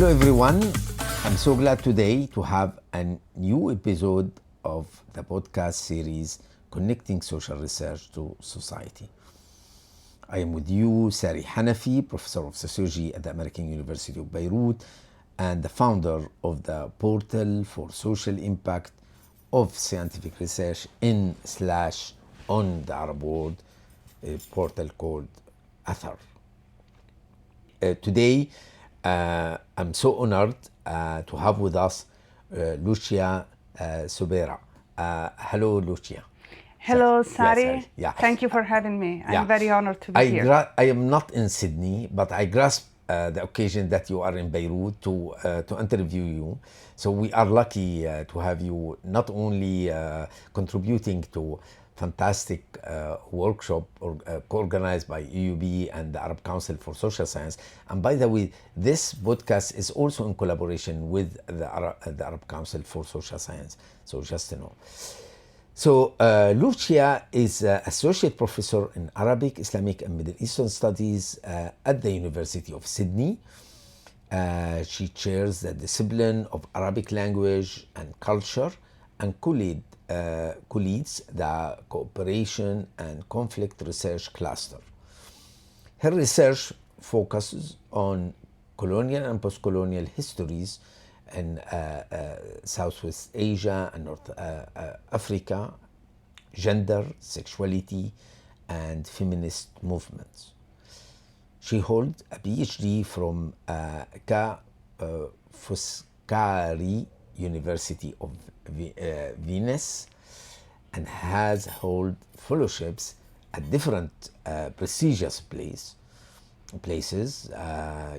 Hello everyone, I'm so glad today to have a new episode of the podcast series Connecting Social Research to Society. I am with you, Sari Hanafi, Professor of Sociology at the American University of Beirut and the founder of the Portal for Social Impact of Scientific Research in/on the Arab world, a portal called Athar. Today, I'm so honored to have with us Lucia Sorbera. Hello, Lucia. Hello, Sari. Sari. Yeah. Thank you for having me. I'm very honored to be here. I am not in Sydney, but I grasp the occasion that you are in Beirut to interview you. So we are lucky to have you not only contributing to fantastic workshop organized by EUB and the Arab Council for Social Science. And by the way, this podcast is also in collaboration with the Arab Council for Social Science. So just to know. So Lucia is Associate Professor in Arabic, Islamic and Middle Eastern Studies at the University of Sydney. She chairs the discipline of Arabic language and culture and co-leads the Cooperation and Conflict Research Cluster. Her research focuses on colonial and postcolonial histories in Southwest Asia and North Africa, gender, sexuality, and feminist movements. She holds a PhD from Foscari University of Venice and has held fellowships at different prestigious places,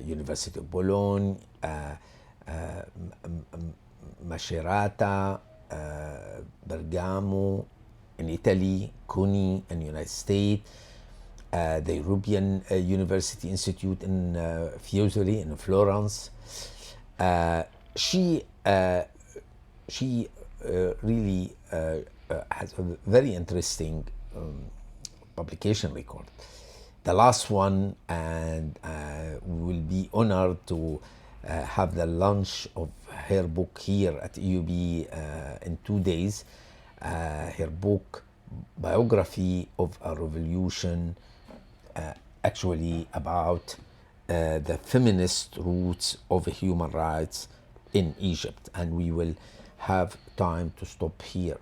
University of Bologna, Macerata, Bergamo in Italy, CUNY in the United States, the European University Institute in Foscari in Florence. She really has a very interesting publication record. The last one, and we will be honored to have the launch of her book here at EUB in 2 days. Her book, Biography of a Revolution, actually about the feminist roots of human rights in Egypt, and we will have time to stop here.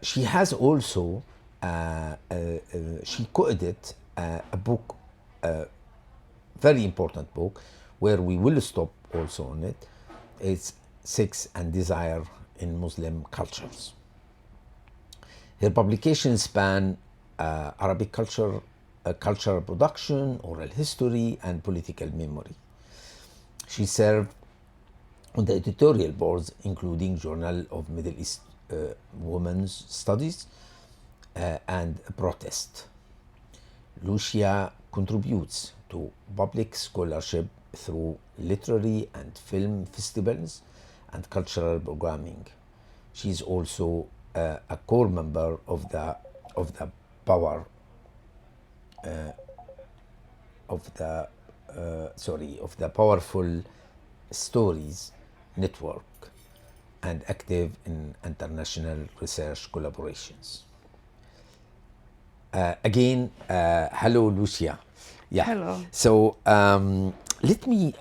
She has also, she co-edited a book, a very important book, where we will stop also on it. It's Sex and Desire in Muslim Cultures. Her publications span Arabic culture, cultural production, oral history, and political memory. She served on the editorial boards, including Journal of Middle East Women's Studies and Protest. Lucia contributes to public scholarship through literary and film festivals and cultural programming. She is also a core member of the Powerful Stories Network and active in international research collaborations. Again, hello, Lucia. Yeah. Hello. So let me,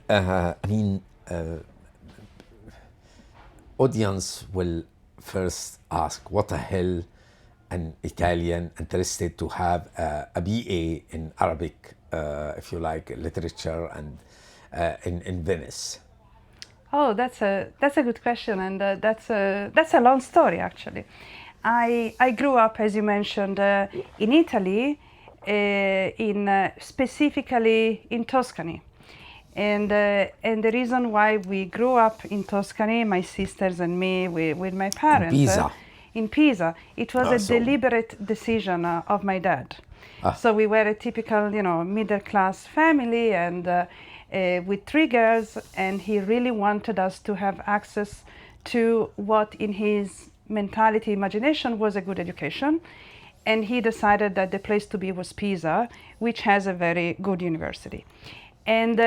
audience will first ask, what the hell an Italian interested to have a BA in Arabic, if you like, literature and in Venice? Oh, that's a good question, and that's a long story actually. I grew up, as you mentioned, in Italy, specifically in Tuscany, and the reason why we grew up in Tuscany, my sisters and me, with my parents, in Pisa, it was a deliberate decision of my dad. So we were a typical, middle class family, and with 3 girls, and he really wanted us to have access to what in his mentality, imagination was a good education. And he decided that the place to be was Pisa, which has a very good university. And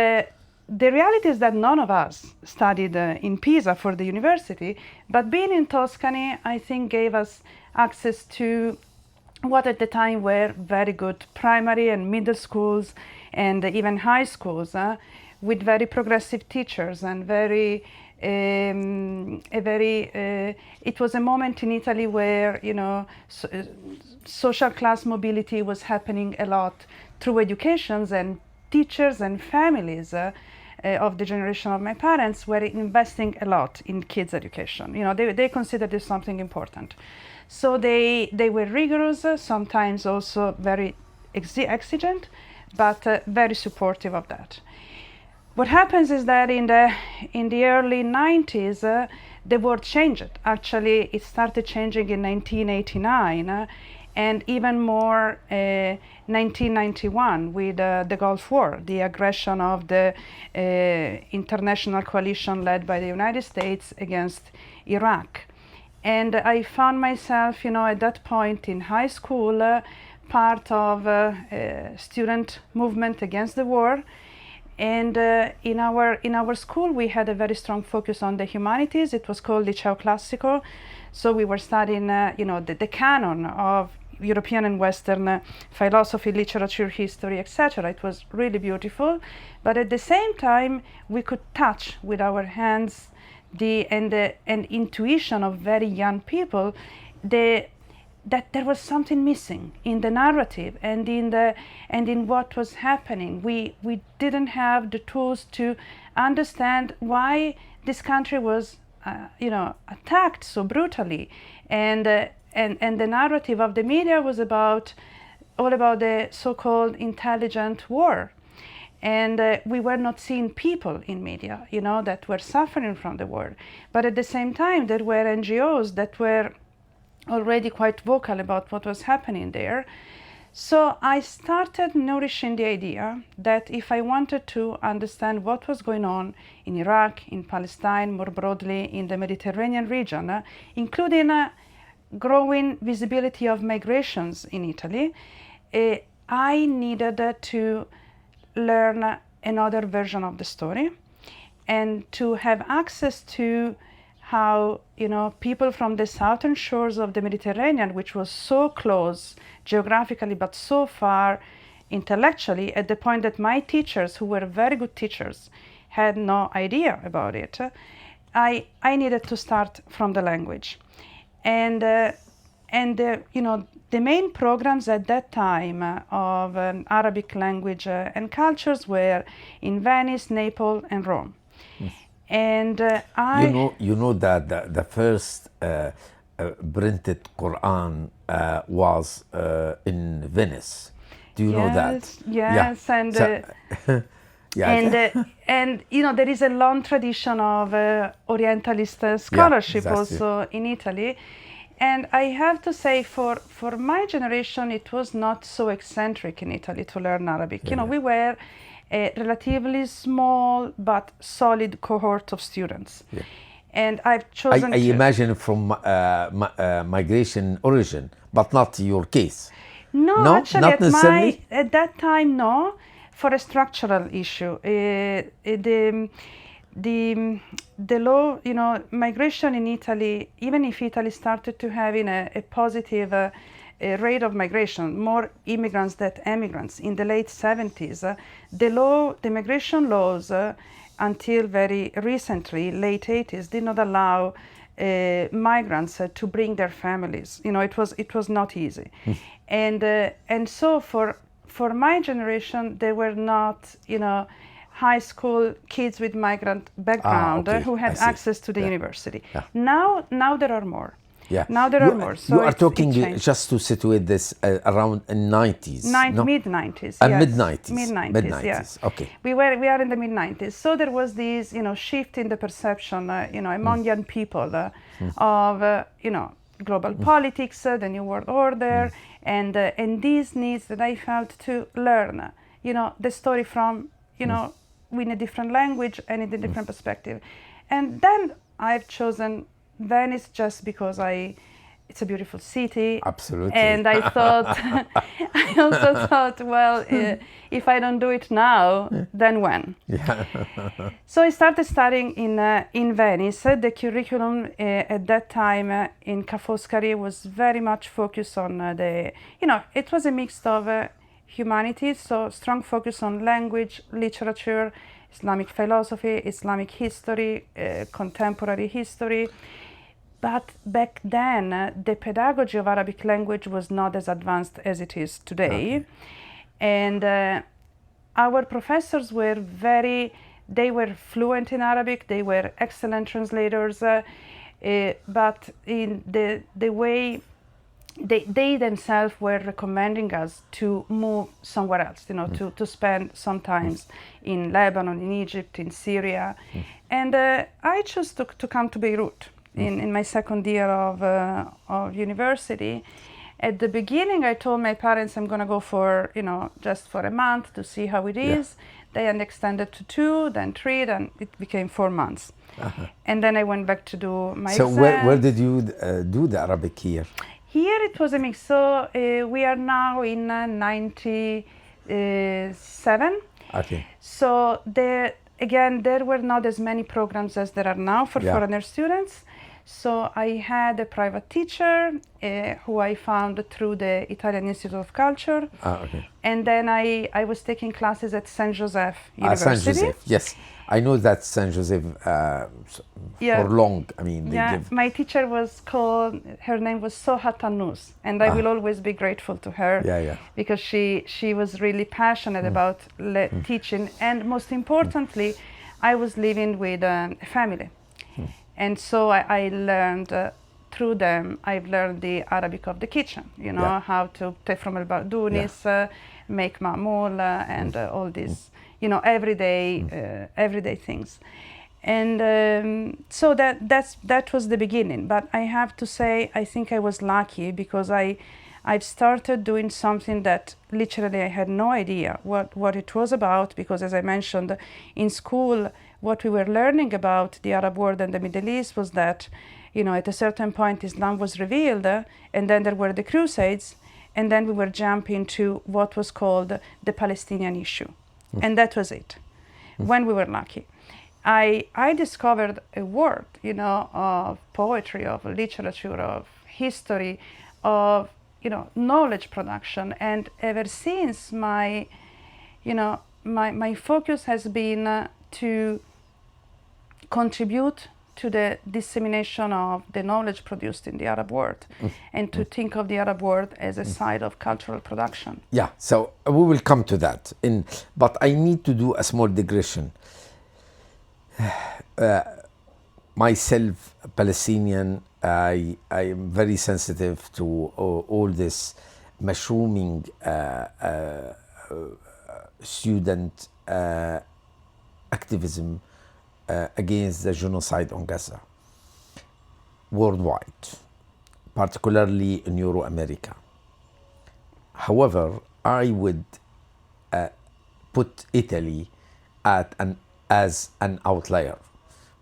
the reality is that none of us studied in Pisa for the university, but being in Tuscany, I think, gave us access to what at the time were very good primary and middle schools and even high schools with very progressive teachers and very it was a moment in Italy where, you know, social class mobility was happening a lot through educations, and teachers and families of the generation of my parents were investing a lot in kids' education. You know, they considered this something important. So they were rigorous, sometimes also very exigent, but very supportive of that. What happens is that in the early 90s, the world changed. Actually, it started changing in 1989, and even more 1991 with the Gulf War, the aggression of the international coalition led by the United States against Iraq. And I found myself, you know, at that point in high school, part of a student movement against the war. And in our school, we had a very strong focus on the humanities. It was called Liceo Classico. So we were studying, you know, the canon of European and Western philosophy, literature, history, etc. It was really beautiful. But at the same time, we could touch with our hands the intuition of very young people that there was something missing in the narrative and in what was happening. We didn't have the tools to understand why this country was you know, attacked so brutally, and the narrative of the media was all about the so-called intelligent war. And we were not seeing people in media, you know, that were suffering from the war. But at the same time, there were NGOs that were already quite vocal about what was happening there. So I started nourishing the idea that if I wanted to understand what was going on in Iraq, in Palestine, more broadly in the Mediterranean region, including growing visibility of migrations in Italy, I needed to learn another version of the story and to have access to how, you know, people from the southern shores of the Mediterranean, which was so close geographically but so far intellectually, at the point that my teachers, who were very good teachers, had no idea about it, I needed to start from the language. And you know, the main programs at that time of Arabic language and cultures were in Venice, Naples, and Rome. Yes. And you know that the first printed Quran was in Venice. Do you know that? Yes, yeah. And yeah. And you know, there is a long tradition of Orientalist scholarship also in Italy. And I have to say, for my generation, it was not so eccentric in Italy to learn Arabic. Yeah. You know, we were a relatively small but solid cohort of students. Yeah. And I've chosen I imagine from migration origin, but not your case. No, actually, not necessarily? At that time, no, for a structural issue. The law, you know, migration in Italy, even if Italy started to having a positive rate of migration, more immigrants than emigrants in the late 70s, the migration laws until very recently, late 80s, did not allow migrants to bring their families. You know, it was not easy. And so for my generation, there were not, you know, high school kids with migrant background who had access to the university. Yeah. Now there are more. Yeah. Now there are more. So you are talking, just to situate this, around the 90s. Mid-90s. Yes. Mid-90s. Mid-90s. Yeah. Okay. We are in the mid-90s. So there was this, you know, shift in the perception, you know, among young people of, you know, global politics, the new world order, and these needs that I felt to learn, you know, the story from, you know, in a different language and in a different perspective. And then I've chosen Venice just because I it's a beautiful city. Absolutely. And I thought, I also thought, well, if I don't do it now, then when? Yeah. So I started studying in Venice. The curriculum at that time in Foscari was very much focused on it was a mix of humanities, so strong focus on language, literature, Islamic philosophy, Islamic history, contemporary history. But back then, the pedagogy of Arabic language was not as advanced as it is today. Okay. And our professors were they were fluent in Arabic, they were excellent translators, but in the way they themselves were recommending us to move somewhere else, to spend some times in Lebanon, in Egypt, in Syria. And I chose to come to Beirut in my second year of university. At the beginning, I told my parents I'm going to go for, just for a month to see how it is. They had extended to 2, then 3, then it became 4 months. And then I went back to do my exam. So where did you do the Arabic here? Here it was a mix. So we are now in 97. Okay. So there were not as many programs as there are now for foreigner students. So I had a private teacher who I found through the Italian Institute of Culture. Okay. And then I was taking classes at Saint Joseph University. Saint Joseph, yes. I know that Saint Joseph for long. I mean, my teacher her name was Soha Tannous, and I will always be grateful to her. Because she was really passionate about teaching, and most importantly, I was living with a family. And so I learned through them, I've learned the Arabic of the kitchen, how to take from al-Baqdounis, make ma'moul, and all these, everyday things. And so that was the beginning. But I have to say, I think I was lucky because I've started doing something that literally I had no idea what it was about, because as I mentioned, in school, what we were learning about the Arab world and the Middle East was that, at a certain point Islam was revealed, and then there were the Crusades, and then we were jumping to what was called the Palestinian issue. And that was it, when we were lucky. I discovered a world, of poetry, of literature, of history, of knowledge production, and ever since my focus has been to contribute to the dissemination of the knowledge produced in the Arab world, and to think of the Arab world as a side of cultural production. Yeah, so we will come to that. But I need to do a small digression. Myself, Palestinian, I am very sensitive to all this mushrooming student activism against the genocide on Gaza worldwide, particularly in Euro-America. However, I would put Italy as an outlier,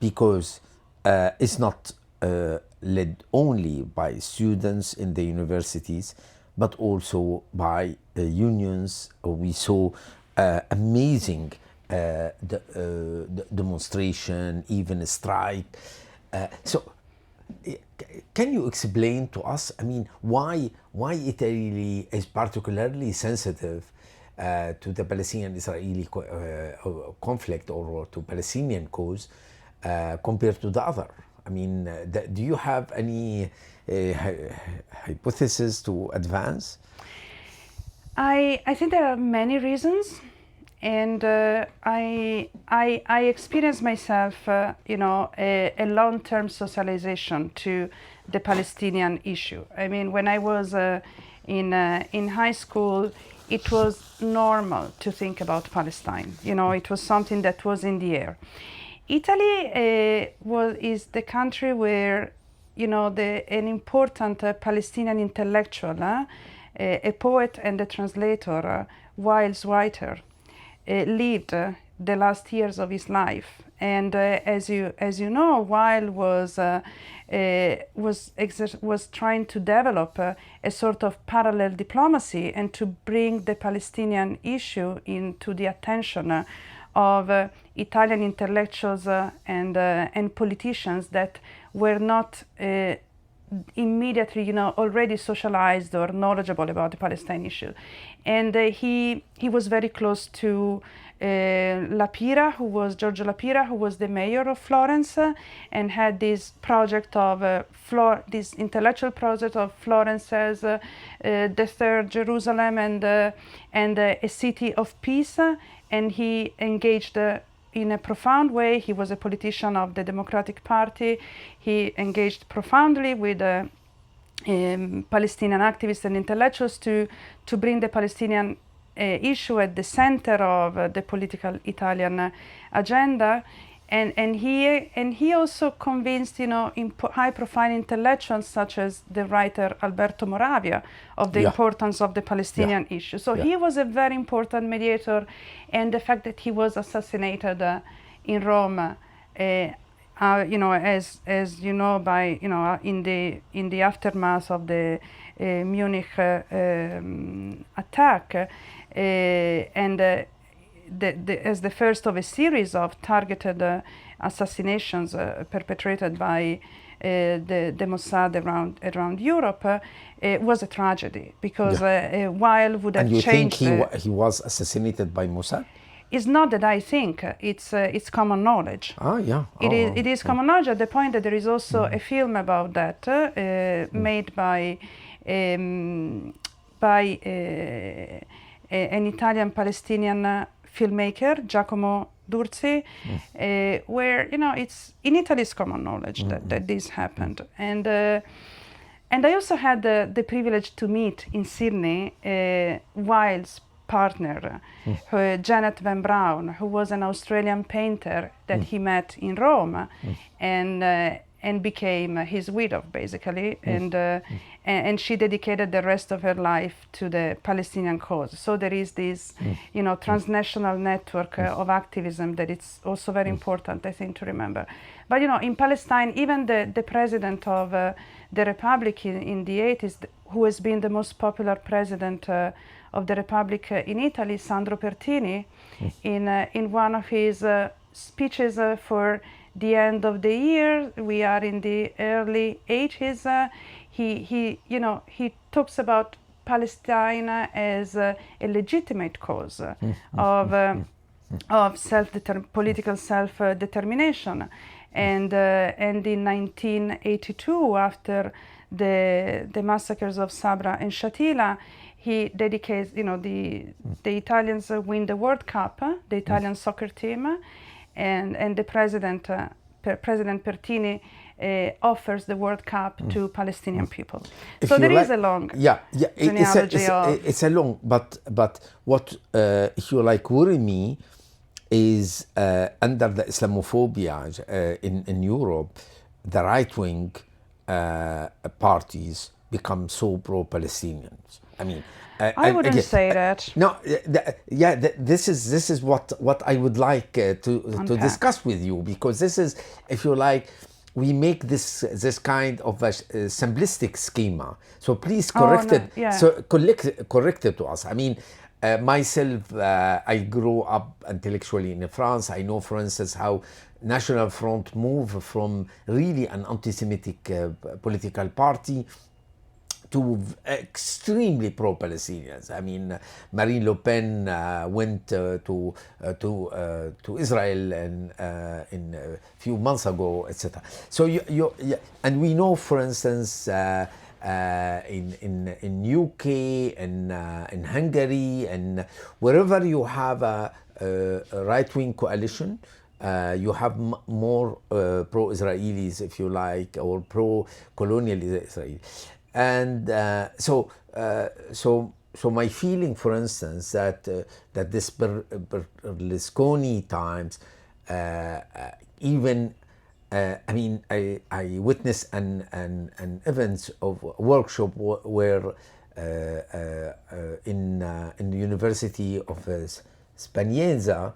because it's not led only by students in the universities, but also by unions. We saw amazing demonstration, even a strike. So can you explain to us, why Italy is particularly sensitive to the Palestinian-Israeli conflict, or to Palestinian cause, compared to the other? Do you have any hypothesis to advance? I think there are many reasons, and I experienced myself, a long-term socialization to the Palestinian issue. When I was in high school, it was normal to think about Palestine. It was something that was in the air. Italy is the country where, an important Palestinian intellectual, a poet and a translator, Wiles Whiter, lived the last years of his life. And as you know, Weil was trying to develop a sort of parallel diplomacy and to bring the Palestinian issue into the attention of Italian intellectuals and politicians that were not immediately, already socialized or knowledgeable about the Palestine issue. And he was very close to Giorgio Lapira, who was the mayor of Florence, and had this project of this intellectual project of Florence as the third Jerusalem and a city of peace. And he engaged in a profound way. He was a politician of the Democratic Party. He engaged profoundly with Palestinian activists and intellectuals to bring the Palestinian issue at the center of the political Italian agenda. And he also convinced, high-profile intellectuals such as the writer Alberto Moravia of the importance of the Palestinian issue. So he was a very important mediator, and the fact that he was assassinated in Rome, as you know, by in the aftermath of the Munich attack, and as the first of a series of targeted assassinations perpetrated by the Mossad around Europe, was a tragedy, because Weil would have changed. And you think he was assassinated by Mossad? It's not that I think, it's common knowledge. It is common knowledge, at the point that there is also a film about that made by an Italian-Palestinian filmmaker, Giacomo Durzi, where it's in Italy it's common knowledge that this happened. And I also had the privilege to meet in Sydney Weil's partner, Janet Van Braun, who was an Australian painter that he met in Rome, and became his widow, basically, and she dedicated the rest of her life to the Palestinian cause. So there is this, transnational network of activism that it's also very important, I think, to remember. But in Palestine, even the president of the Republic in the 80s, who has been the most popular president of the Republic in Italy, Sandro Pertini, in one of his speeches for the end of the year, we are in the early 80s, he talks about Palestine as a legitimate cause of political self-determination. And in 1982, after the massacres of Sabra and Shatila, he dedicates, the Italians win the World Cup, the Italian soccer team, and the President Pertini offers the World Cup to Palestinian people. So there is a long genealogy it's a long, but what, if you like, worry me is under the Islamophobia in Europe, the right-wing parties become so pro-Palestinians. I mean, I wouldn't say that. No, this is what I would like to discuss with you, because this is, if you like, we make this kind of a simplistic schema. So please correct it. Yeah. So correct it to us. I mean, myself, I grew up intellectually in France. I know, for instance, how National Front moved from really an anti-Semitic political party to extremely pro-Palestinians. I mean, Marine Le Pen went to Israel in a few months ago, etc. So and we know, for instance, in UK and in Hungary and wherever you have a right-wing coalition, you have more pro-Israelis, if you like, or pro-colonial Israeli. And so my feeling, for instance, that this Berlusconi times, even I mean, I witnessed an event of a workshop where in the University of Spagnola,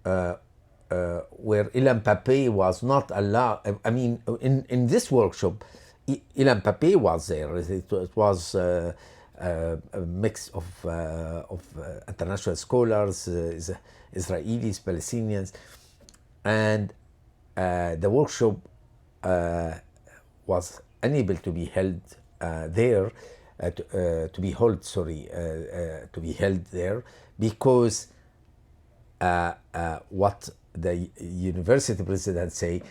where Ilan Pape was not allowed. I mean, in this workshop, Ilan Pape was there. It was a mix of international scholars, Israelis, Palestinians, and the workshop was unable to be held there, to be held there because what the university president say,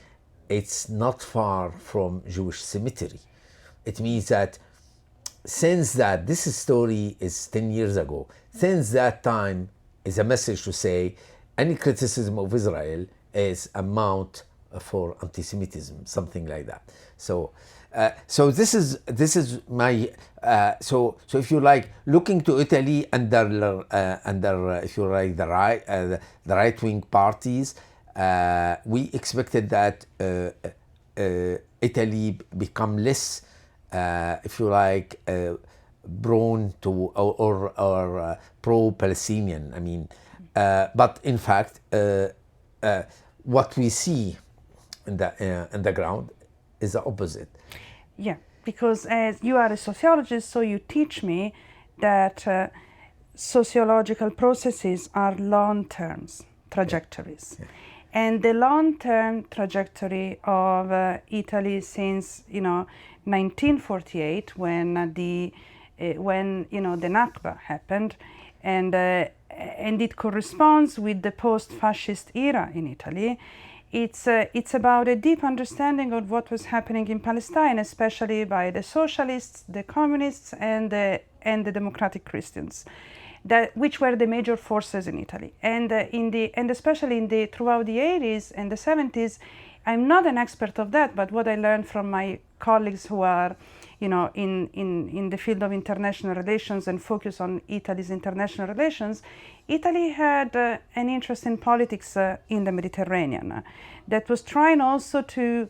it's not far from Jewish cemetery. It means that since that this story is 10 years ago, since that time is a message to say any criticism of Israel is a mount for anti-Semitism, something like that. So this is my so if you like, looking to Italy under if you like the right wing parties, we expected that Italy become less if you like prone to or pro-Palestinian. I mean, but in fact, what we see in the ground is the opposite. Yeah, because as you are a sociologist, so you teach me that sociological processes are long-term trajectories. Yeah. And the long-term trajectory of Italy since 1948, when the Nakba happened, and it corresponds with the post-fascist era in Italy. It's about a deep understanding of what was happening in Palestine, especially by the socialists, the communists, and the democratic Christians, which were the major forces in Italy. And especially throughout the 80s and the 70s, I'm not an expert of that, but what I learned from my colleagues who are in the field of international relations and focus on Italy's international relations, Italy had an interest in politics in the Mediterranean that was trying also to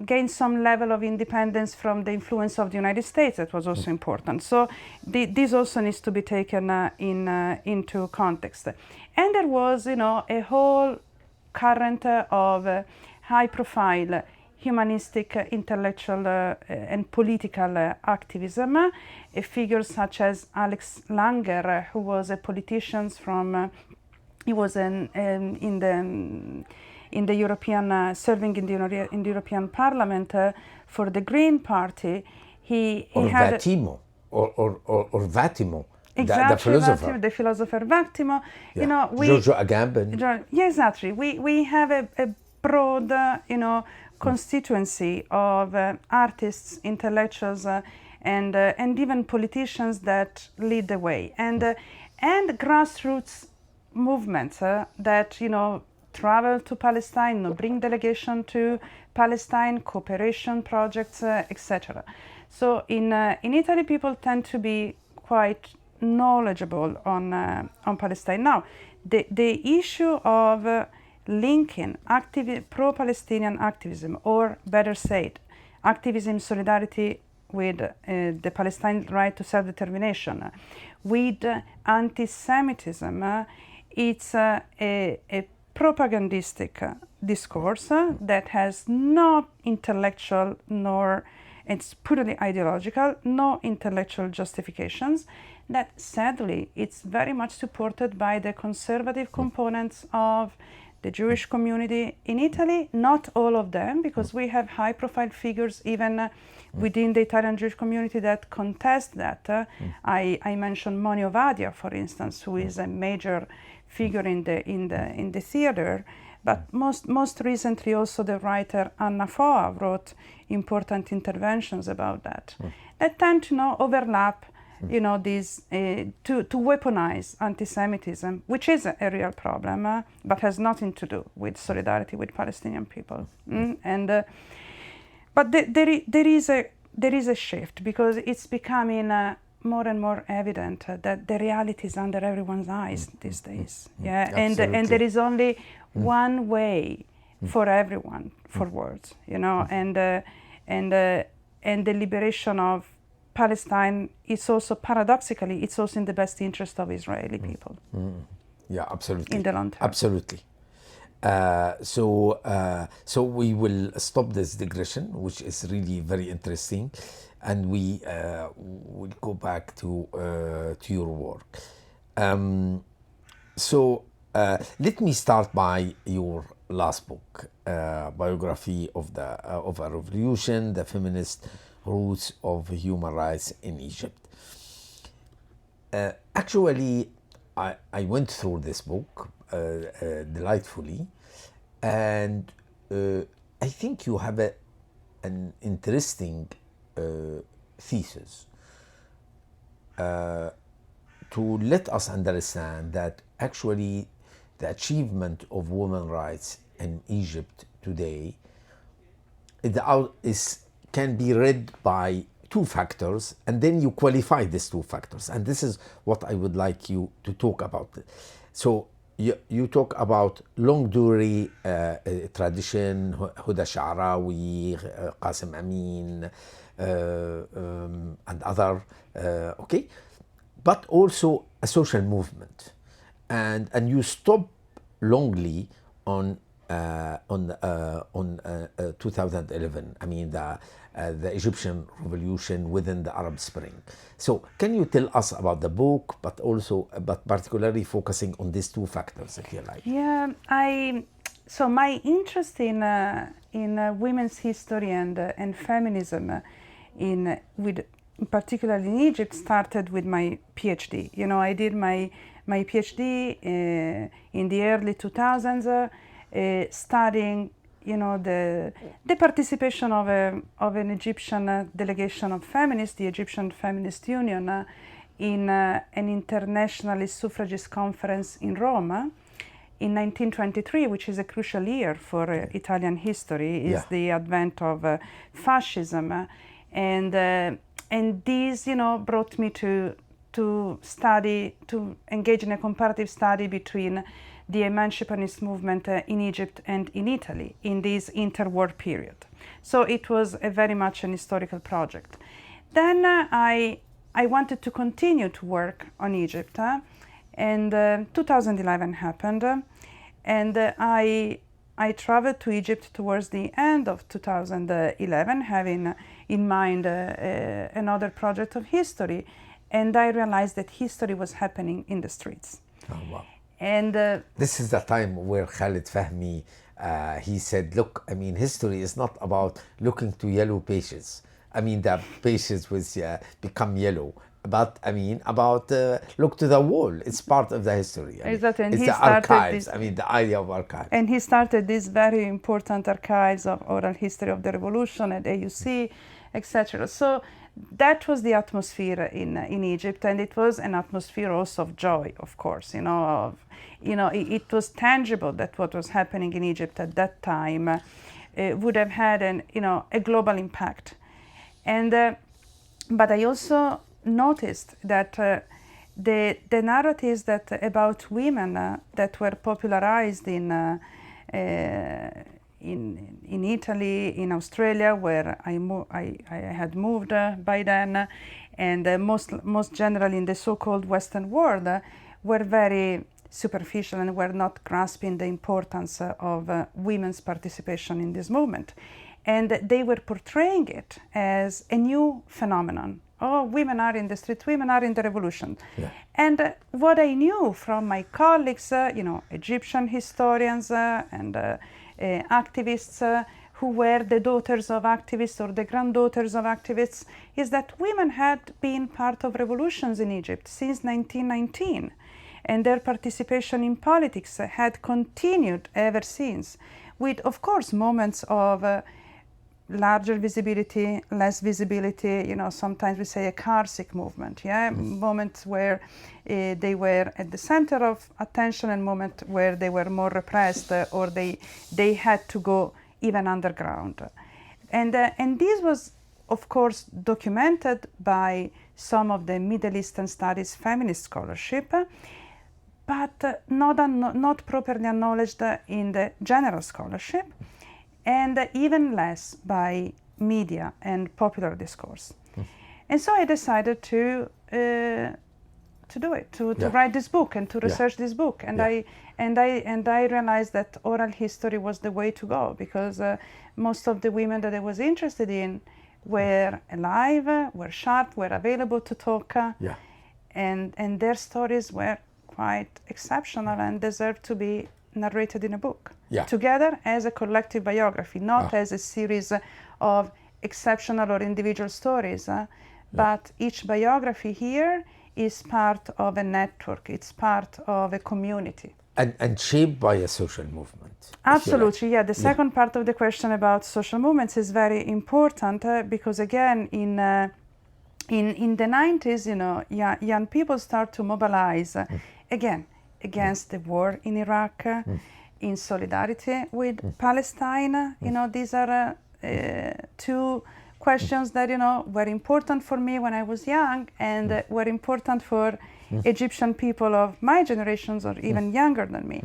gain some level of independence from the influence of the United States. That was also important. So this also needs to be taken into context. And there was a whole current of high-profile humanistic, intellectual, and political activism. Figures such as Alex Langer, who was a politician he was in the European, serving in the European Parliament for the Green Party. He had Vattimo, or Vattimo. Exactly, the philosopher. The philosopher Vattimo. Yeah. Giorgio Agamben. Yeah, exactly. We have a broad, constituency of artists, intellectuals, and even politicians that lead the way, and grassroots movements that travel to Palestine, bring delegation to Palestine, cooperation projects, etc. So in Italy, people tend to be quite knowledgeable on Palestine. Now, the issue of linking pro-Palestinian activism, or better said, activism solidarity with the Palestinian right to self-determination, with anti-Semitism, it's a propagandistic discourse that has no intellectual, nor it's purely ideological, no intellectual justifications, that sadly it's very much supported by the conservative components of the Jewish community in Italy. Not all of them, because we have high-profile figures even within the Italian Jewish community that contest that. I mentioned Moni Ovadia, for instance, who is a major figure in the theater. But most recently, also the writer Anna Foa wrote important interventions about that. That tend to overlap. These to weaponize anti-Semitism, which is a real problem, but has nothing to do with solidarity with Palestinian people. But there is a shift, because it's becoming more and more evident that the reality is under everyone's eyes these days. Yeah, and there is only one way for everyone forward. And the liberation of Palestine is also, paradoxically, it's also in the best interest of Israeli people. Yeah, absolutely. In the long term. Absolutely. So we will stop this digression, which is really very interesting, and we will go back to your work. So let me start by your last book, Biography of a Revolution: The Feminist Roots of Human Rights in Egypt. Actually, I went through this book delightfully, and I think you have an interesting thesis to let us understand that actually the achievement of women's rights in Egypt today can be read by two factors, and then you qualify these two factors, and this is what I would like you to talk about. So you talk about long durée tradition, Huda Sha'rawi, Qasim Amin, and other, okay, but also a social movement, and you stop longly on 2011. I mean the Egyptian revolution within the Arab Spring. So can you tell us about the book, but particularly focusing on these two factors, if you like? Yeah, so my interest in women's history and feminism particularly in Egypt started with my PhD. You know, I did my PhD in the early 2000s, studying, you know, the participation of an Egyptian delegation of feminists, the Egyptian Feminist Union, in an international suffragist conference in Rome in 1923, which is a crucial year for Italian history, is the advent of fascism, and these, you know, brought me to engage in a comparative study between the emancipationist movement in Egypt and in Italy in this interwar period. So it was very much an historical project. Then I wanted to continue to work on Egypt, and 2011 happened, and I traveled to Egypt towards the end of 2011, having in mind another project of history, and I realized that history was happening in the streets. Oh, wow. And this is the time where Khalid Fahmy, he said, look, I mean, history is not about looking to yellow pages. I mean, the pages will become yellow. But I mean, about look to the wall. It's part of the history. I mean, exactly. And it's the archives. I mean, the idea of archives. And he started these very important archives of oral history of the revolution at AUC, etc. So that was the atmosphere in Egypt, and it was an atmosphere also of joy, of course. It was tangible that what was happening in Egypt at that time would have had a global impact. And but I also noticed that the narratives about women that were popularized in Italy, in Australia, where I had moved by then, and most generally in the so-called Western world, were very superficial and were not grasping the importance of women's participation in this movement. And they were portraying it as a new phenomenon. Oh, women are in the streets, women are in the revolution. Yeah. And what I knew from my colleagues, Egyptian historians and activists who were the daughters of activists or the granddaughters of activists, is that women had been part of revolutions in Egypt since 1919. And their participation in politics had continued ever since, with, of course, moments of larger visibility, less visibility. Sometimes we say a Karsic movement, moments where they were at the center of attention, and moments where they were more repressed, or they had to go even underground. And this was, of course, documented by some of the Middle Eastern studies feminist scholarship, but not properly acknowledged in the general scholarship, and even less by media and popular discourse. And so I decided to to do it, to write this book and to research this book. And I realized that oral history was the way to go, because most of the women that I was interested in were alive, were sharp, were available to talk, and their stories were quite exceptional and deserve to be narrated in a book together as a collective biography, not as a series of exceptional or individual stories, but each biography here is part of a network, it's part of a community. And shaped by a social movement. Absolutely, like. The second part of the question about social movements is very important because, again, in the 90s, young people start to mobilize again against the war in Iraq, in solidarity with Palestine. These are two questions that were important for me when I was young and were important for Egyptian people of my generations or even younger than me.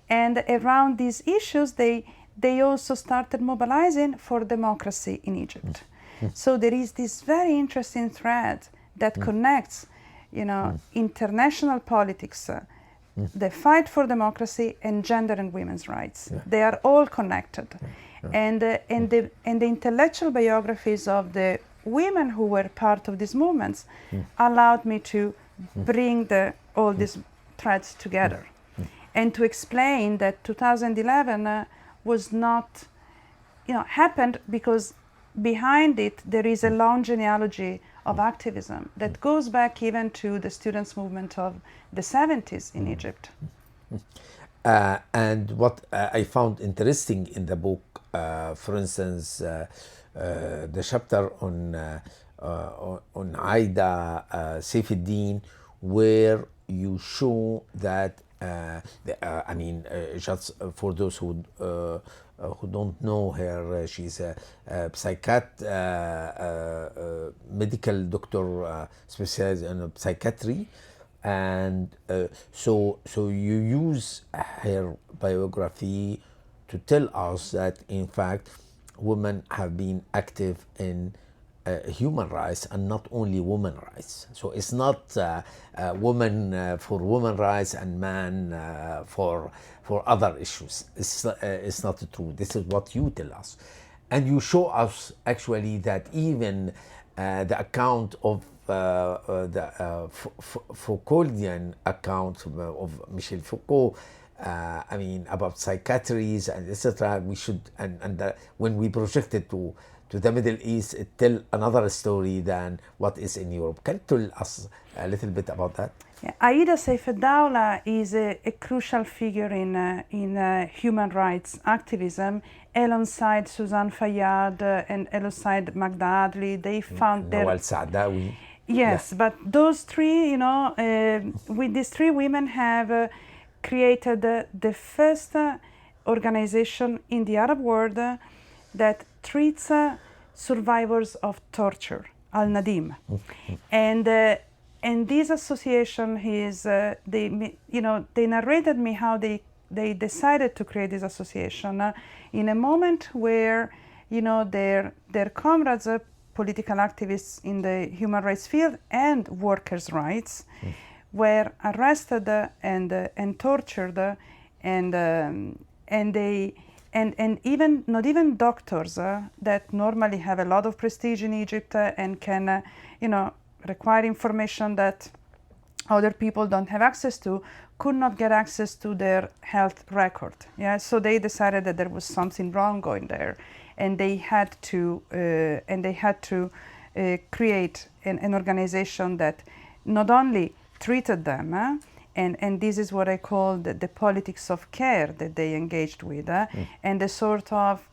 And around these issues, they also started mobilizing for democracy in Egypt. So there is this very interesting thread that connects, international politics, the fight for democracy, and gender and women's rights. They are all connected. And the intellectual biographies of the women who were part of these movements allowed me to bring all these threads together and to explain that 2011 was not, happened because behind it there is a long genealogy of activism that goes back even to the students' movement of the 70s in Egypt. And what I found interesting in the book, for instance, the chapter on Aida Saifuddin, where you show that, just for those who don't know her, she's a medical doctor specialized in psychiatry. And so you use her biography to tell us that, in fact, women have been active in human rights and not only women rights. So it's not women for women rights and man for other issues. It's not true. This is what you tell us. And you show us actually that even the account of the Foucauldian account of Michel Foucault, about psychiatries and etc. We should, when we project it to the Middle East, it tell another story than what is in Europe. Can you tell us a little bit about that? Aida Saif is a crucial figure in human rights activism, alongside Suzanne Fayyad and alongside Magda Adli. They found Nawal Saadawi. Yes, but those three, with these three women have created the first organization in the Arab world that treats survivors of torture, Al-Nadim. And this association is, they narrated me how they decided to create this association in a moment where, their comrades, political activists in the human rights field and workers' rights, were arrested and tortured, and even not even doctors that normally have a lot of prestige in Egypt and can require information that other people don't have access to, could not get access to their health record. So they decided that there was something wrong going there, and they had to create an organization that not only treated them, and this is what I call the politics of care that they engaged with, and a sort of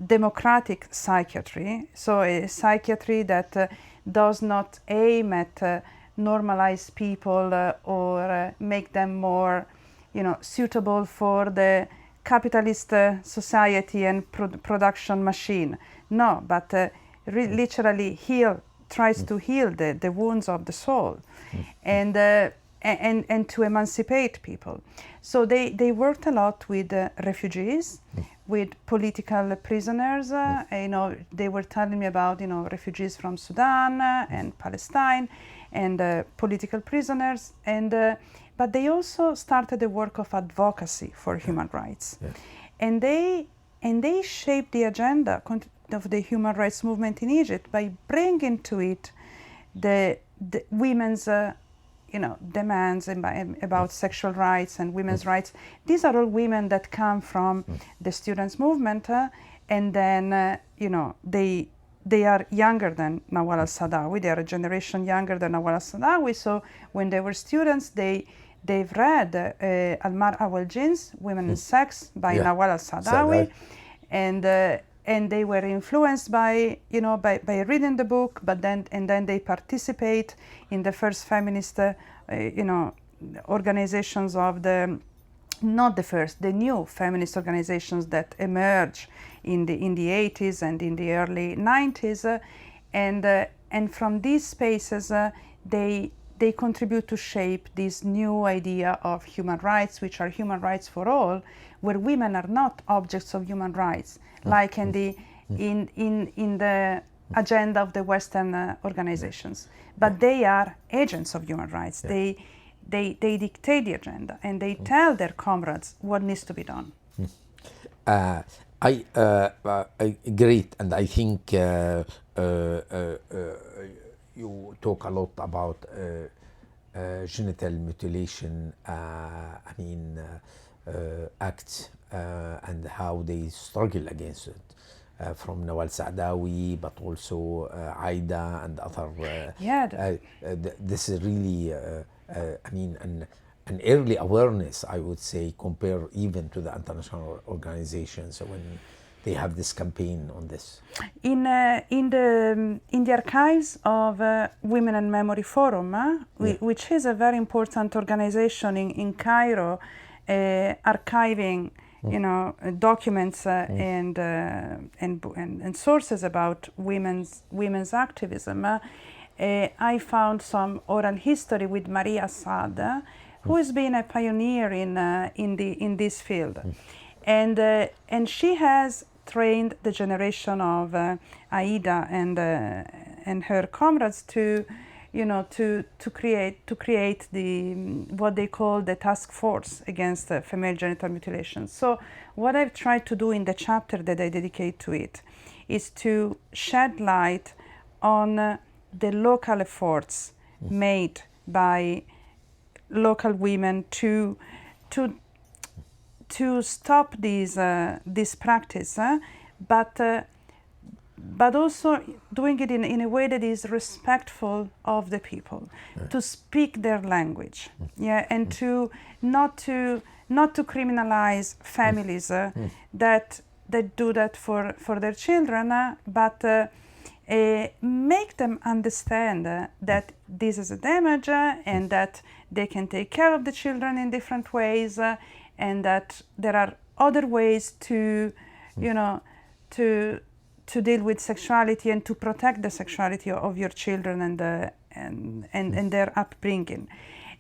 democratic psychiatry. So a psychiatry that does not aim at normalize people or make them more suitable for the capitalist society and production machine. No, but literally tries to heal the wounds of the soul. And and to emancipate people. So they worked a lot with refugees, with political prisoners. They were telling me about refugees from Sudan and Palestine, and political prisoners, but they also started the work of advocacy for human rights, and they shaped the agenda of the human rights movement in Egypt by bringing to it the women's demands about sexual rights and women's rights. These are all women that come from the students' movement, and then they are younger than Nawal al-Saadawi. They are a generation younger than Nawal al-Saadawi. So when they were students, they've read Al-Mar'a wal-Jins, Women and Sex, by Nawal al-Saadawi, and they were influenced by reading the book, and then they participate in the first feminist organizations of the new feminist organizations that emerge in the 80s and in the early 90s, and from these spaces they contribute to shape this new idea of human rights, which are human rights for all, where women are not objects of human rights, like in the agenda of the Western organizations, but they are agents of human rights. They dictate the agenda, and they tell their comrades what needs to be done. Great, and I think you talk a lot about genital mutilation, acts, and how they struggle against it. From Nawal Saadawi, but also Aida and other. This is really, an early awareness, I would say, compared even to the international organizations when they have this campaign on this. In the archives of Women and Memory Forum, which is a very important organization in Cairo, archiving documents and sources about women's activism. I found some oral history with Maria Assad, who has been a pioneer in this field, and she has trained the generation of Aida and her comrades to create the what they call the task force against female genital mutilation. So what I've tried to do in the chapter that I dedicate to it is to shed light on the local efforts made by local women to stop this practice, but also doing it in a way that is respectful of the people, to speak their language, and to not to criminalize families that do that for their children, but make them understand that this is a damage, and that they can take care of the children in different ways, and that there are other ways to deal with sexuality and to protect the sexuality of your children and their upbringing,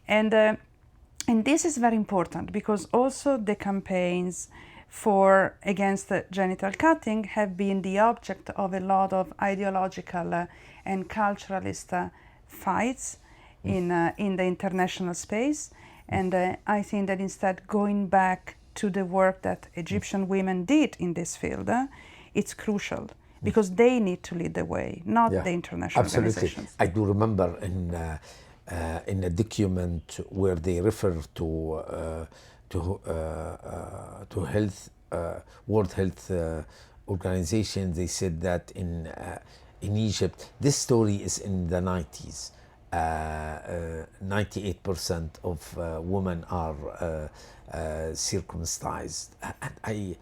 and this is very important because also the campaigns against genital cutting have been the object of a lot of ideological and culturalist fights in the international space, and I think that instead going back to the work that Egyptian women did in this field, it's crucial because they need to lead the way, not the international organizations. I do remember in a document where they refer to health, World Health Organization. They said that in Egypt, this story is in the 90s. 98% of women are circumcised, and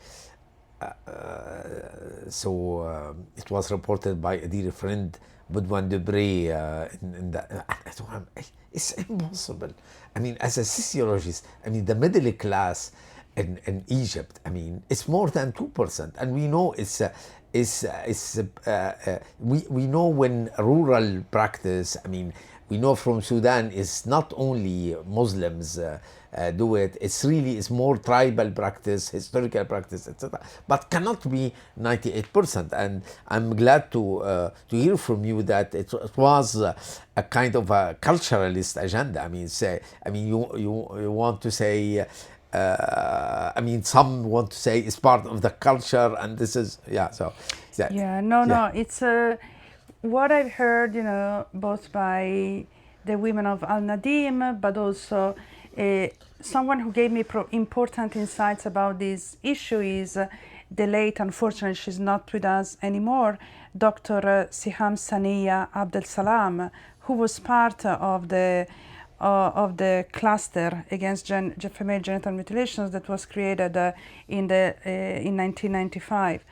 so it was reported by a dear friend, Boudouin Debré, it's impossible. I mean, as a sociologist, I mean, the middle class in Egypt, I mean, it's more than 2%, and we know we know when rural practice, I mean, we know from Sudan is not only Muslims do it. It's more tribal practice, historical practice, etc. But cannot be 98%. And I'm glad to hear from you that it was a kind of a culturalist agenda. You want to say. Some want to say it's part of the culture, and this is No. It's what I've heard, both by the women of Al Nadim, but also someone who gave me important insights about this issue is the late, unfortunately, she's not with us anymore, Dr. Siham Saniya Abdel Salam, who was part of the cluster against female genital mutilations that was created in 1995,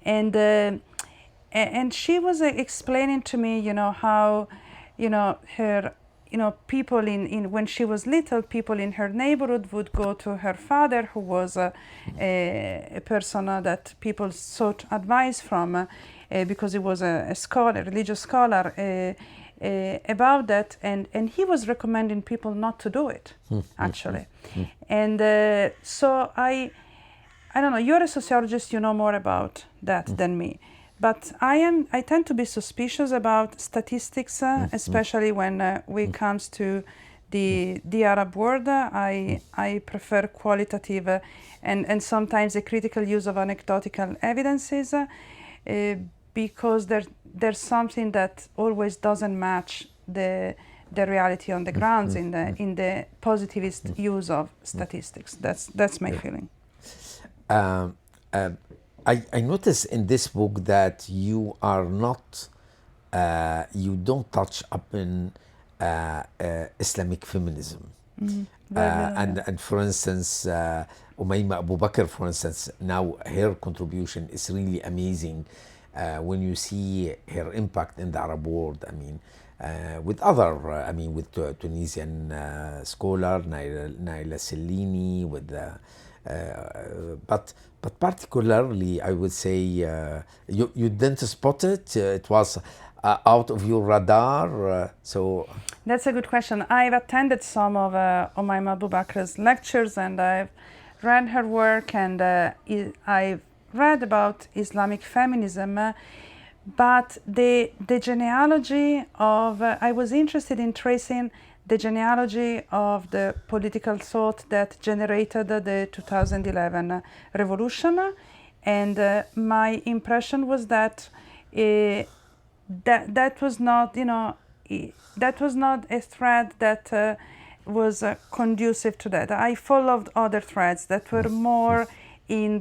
and she was explaining to me, how, her, people in when she was little, people in her neighborhood would go to her father, who was a person that people sought advice from, because he was a scholar, religious scholar. About that, and he was recommending people not to do it, actually. And so I don't know, you're a sociologist, you know more about that than me, but I tend to be suspicious about statistics, especially when it comes to the Arab world. I prefer qualitative and sometimes a critical use of anecdotal evidences, because there's something that always doesn't match the reality on the grounds in the positivist use of statistics. That's my feeling. I notice in this book that you are not, you don't touch upon Islamic feminism. And for instance, Umayma Abu Bakr, for instance, now her contribution is really amazing. When you see her impact in the Arab world, with other, with Tunisian scholar Naila Sellini, but particularly, I would say you didn't spot it. It was out of your radar. So that's a good question. I've attended some of Umayma Abu Bakr's lectures, and I've read her work, and I've read about Islamic feminism, but the genealogy of, I was interested in tracing the genealogy of the political thought that generated the 2011 revolution, and my impression was that that was not, that was not a thread that was conducive to that. I followed other threads that were more in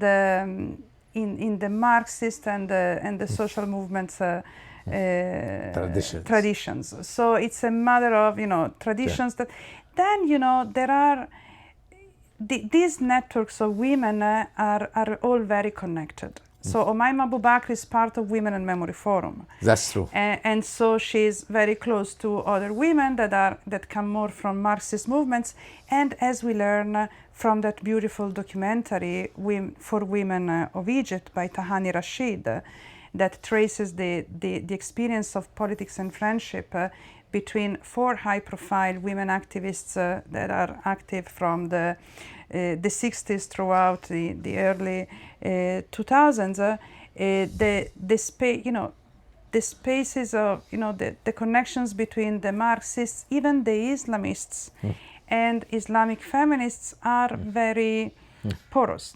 the Marxist and the social movements traditions. So it's a matter of traditions that then there are these networks of women are all very connected. So Umayma Abu Bakr is part of Women and Memory Forum. That's true. And so she's very close to other women that come more from Marxist movements. And as we learn from that beautiful documentary, For Women of Egypt by Tahani Rashid, that traces the experience of politics and friendship between 4 high-profile women activists that are active from the 60s throughout the early 2000s. The spaces of the connections between the Marxists, even the Islamists, and Islamic feminists are very porous.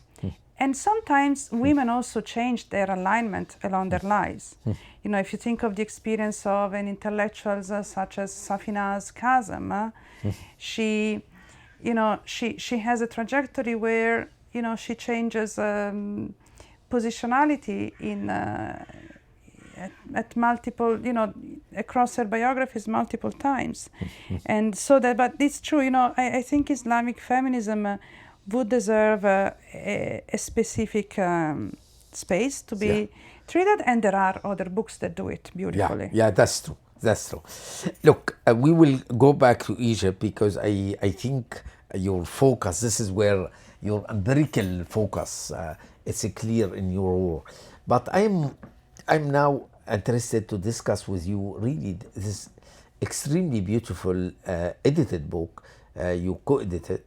And sometimes women also change their alignment along their lives. If you think of the experience of an intellectuals such as Safinaz Kazem, she has a trajectory where she changes positionality in at multiple, across her biographies multiple times. And so that, but it's true, I think Islamic feminism would deserve a specific space to be treated, and there are other books that do it beautifully. Yeah, that's true. That's true. Look, we will go back to Egypt because I think your focus, this is where your empirical focus, it's clear in your work. But I'm now interested to discuss with you really this extremely beautiful edited book you co-edited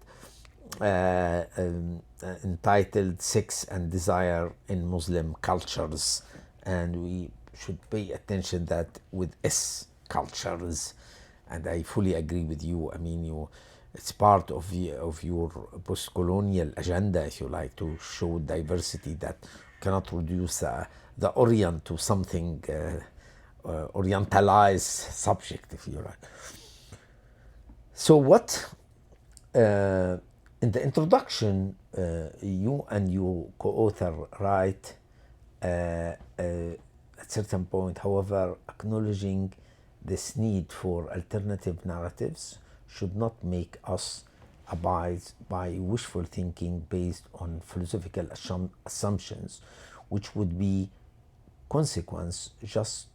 entitled Sex and Desire in Muslim Cultures, and we should pay attention that with S, cultures, and I fully agree with you. I mean, it's part of your post-colonial agenda, if you like, to show diversity, that cannot reduce the Orient to something orientalized subject, if you like. So what, in the introduction, you and your co-author write at certain point, however, acknowledging this need for alternative narratives should not make us abide by wishful thinking based on philosophical assumptions, which would be consequence just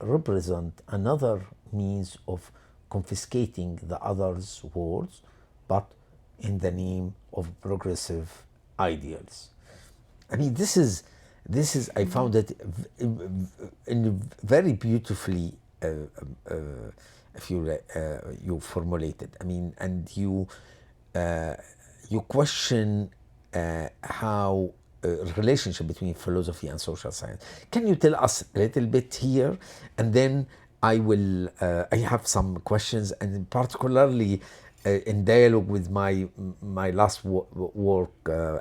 represent another means of confiscating the other's words, but in the name of progressive ideals. I mean, this is I found it very beautifully if you formulated. I mean, and you question how relationship between philosophy and social science. Can you tell us a little bit here, and then I will I have some questions, and particularly in dialogue with my last work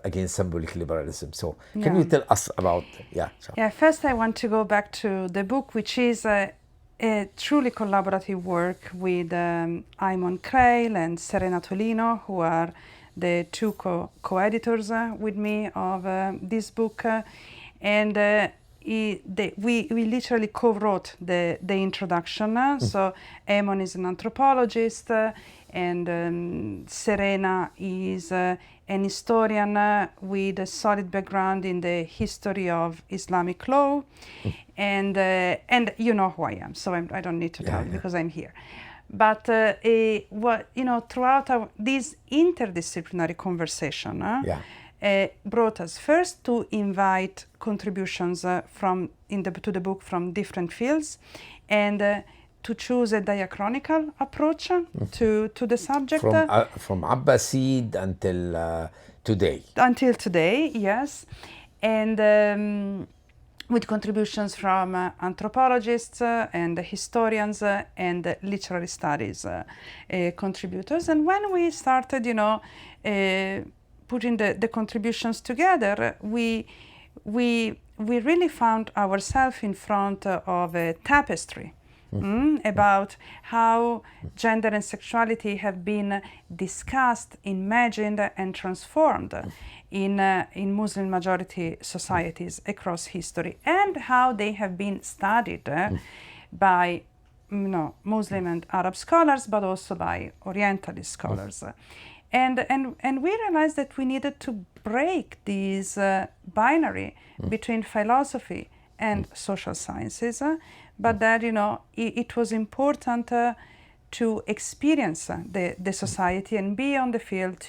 against symbolic liberalism. So can you tell us about First I want to go back to the book, which is a truly collaborative work with Eamon Creil and Serena Tolino, who are the two co-editors with me of this book, and we literally co-wrote the introduction. So Eamon is an anthropologist, and Serena is an historian with a solid background in the history of Islamic law, and you know who I am, so I don't need to tell you because I'm here. But throughout this interdisciplinary conversation, brought us first to invite contributions to the book from different fields, and to choose a diachronical approach to the subject. From Abbasid until today. Until today, yes. And with contributions from anthropologists and historians and literary studies contributors. And when we started, putting the contributions together, we really found ourselves in front of a tapestry about how gender and sexuality have been discussed, imagined, and transformed in Muslim majority societies across history, and how they have been studied by Muslim and Arab scholars, but also by Orientalist scholars. And we realized that we needed to break this binary between philosophy and social sciences, but that it was important to experience the society and be on the field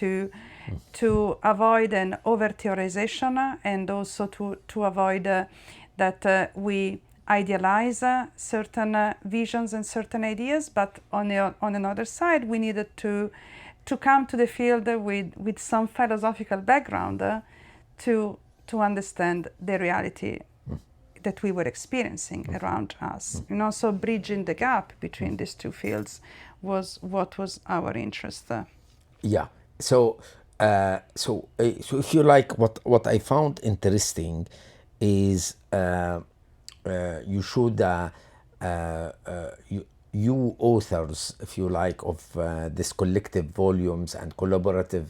to avoid an over-theorization, and also to avoid that we idealize certain visions and certain ideas, but on another side we needed to come to the field with some philosophical background to understand the reality that we were experiencing around us. So bridging the gap between these two fields was what was our interest. So if you like, what I found interesting is you showed you authors, if you like, of this collective volumes and collaborative